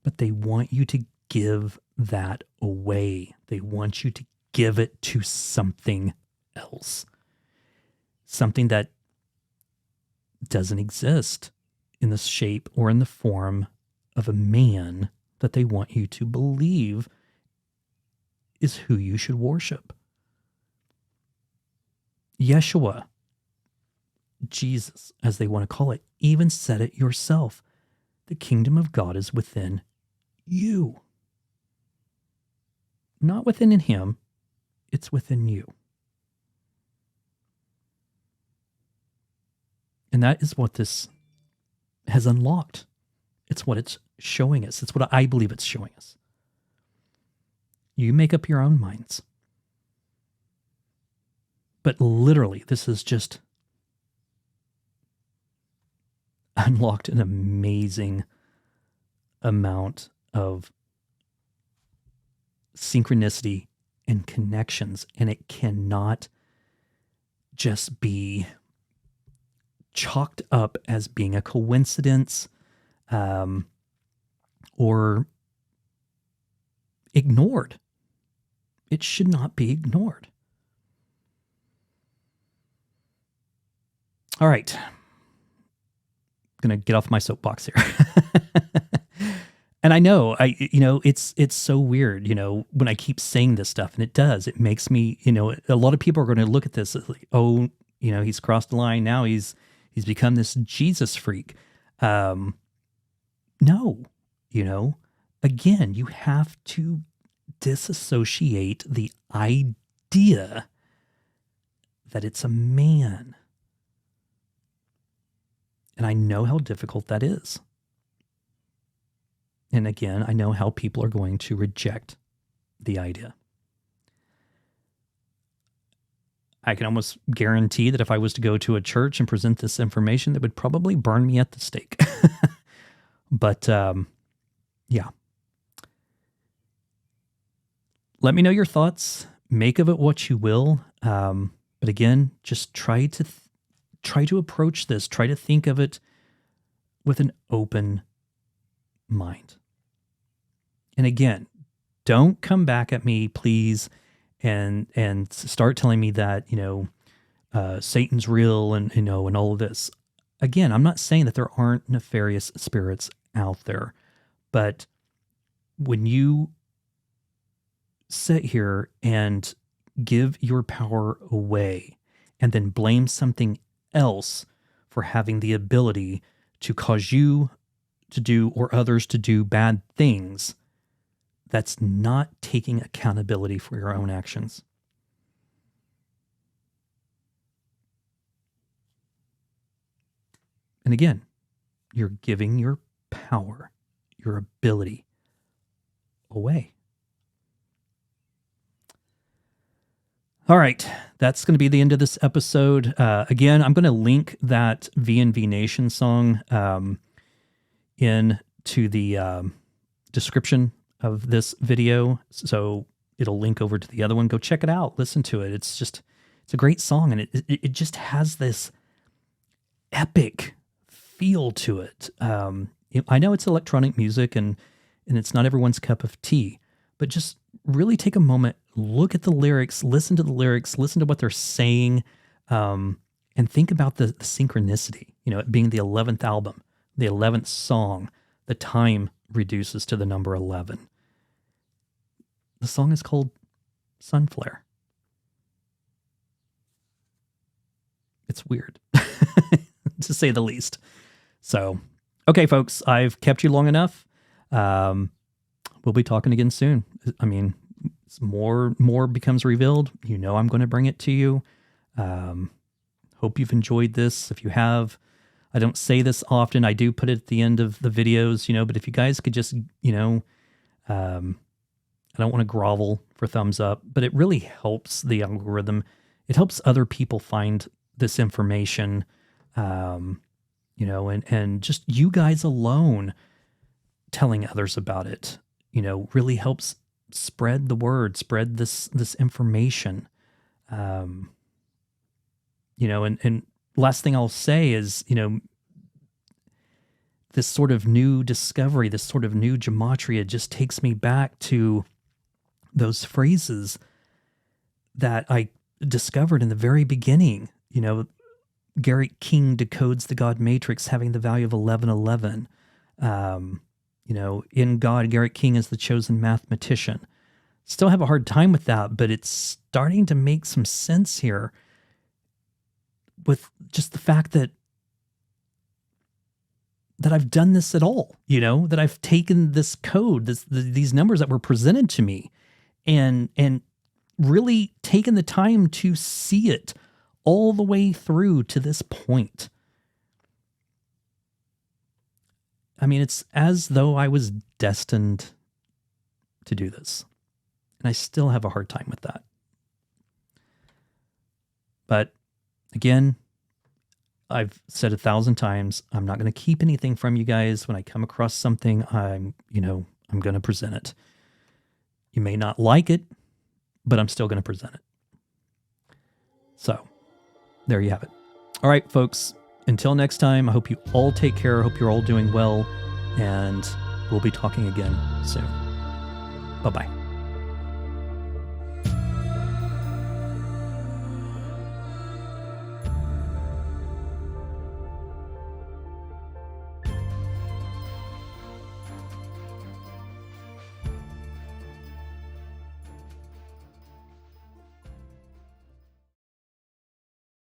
But they want you to give that away. They want you to give it to something else. Something that doesn't exist in the shape or in the form of a man that they want you to believe is who you should worship. Yeshua, Jesus, as they want to call it, even said it yourself. The kingdom of God is within you. Not within him, it's within you. And that is what this has unlocked. It's what it's showing us. It's what I believe it's showing us. You make up your own minds. But literally, this has just unlocked an amazing amount of synchronicity and connections. And it cannot just be chalked up as being a coincidence or ignored. It should not be ignored. All right. I'm going to get off my soapbox here. And I know, it's so weird, when I keep saying this stuff, and it makes me, a lot of people are going to look at this as like, oh, he's crossed the line. Now he's become this Jesus freak. No, again, you have to disassociate the idea that it's a man. And I know how difficult that is. And again, I know how people are going to reject the idea. I can almost guarantee that if I was to go to a church and present this information, they would probably burn me at the stake. But, yeah. Let me know your thoughts. Make of it what you will. But again, just try to approach this. Try to think of it with an open mind. And again, don't come back at me, please, and start telling me that, Satan's real and all of this. Again, I'm not saying that there aren't nefarious spirits out there, but when you sit here and give your power away and then blame something else for having the ability to cause you to do or others to do bad things, that's not taking accountability for your own actions. And again, you're giving your power, your ability away. All right, that's going to be the end of this episode. Again, I'm going to link that V&V Nation song into the description of this video. So it'll link over to the other one. Go check it out. Listen to it. It's It's a great song, and it just has this epic feel to it. I know it's electronic music, and it's not everyone's cup of tea, but just really take a moment, look at the lyrics, listen to what they're saying, and think about the synchronicity. It being the 11th album, the 11th song, the time reduces to the number 11. The song is called Sunflare. It's weird, to say the least. So, okay, folks, I've kept you long enough. We'll be talking again soon. I mean, more becomes revealed. I'm going to bring it to you. Hope you've enjoyed this. If you have, I don't say this often. I do put it at the end of the videos, but if you guys could just, I don't want to grovel for thumbs up, but it really helps the algorithm. It helps other people find this information, and just you guys alone telling others about it, really helps spread the word, spread this information. And last thing I'll say is, this sort of new discovery, this sort of new gematria just takes me back to those phrases that I discovered in the very beginning. Garrett King decodes the God matrix having the value of 1111. In God, Garrett King is the chosen mathematician. Still have a hard time with that, but it's starting to make some sense here with just the fact that I've done this at all, that I've taken this code, these numbers that were presented to me, and really taken the time to see it all the way through to this point. I mean, it's as though I was destined to do this. And I still have a hard time with that. But again, I've said 1,000 times, I'm not going to keep anything from you guys. When I come across something, I'm going to present it. You may not like it, but I'm still going to present it. So, there you have it. All right, folks, until next time, I hope you all take care. I hope you're all doing well, and we'll be talking again soon. Bye-bye.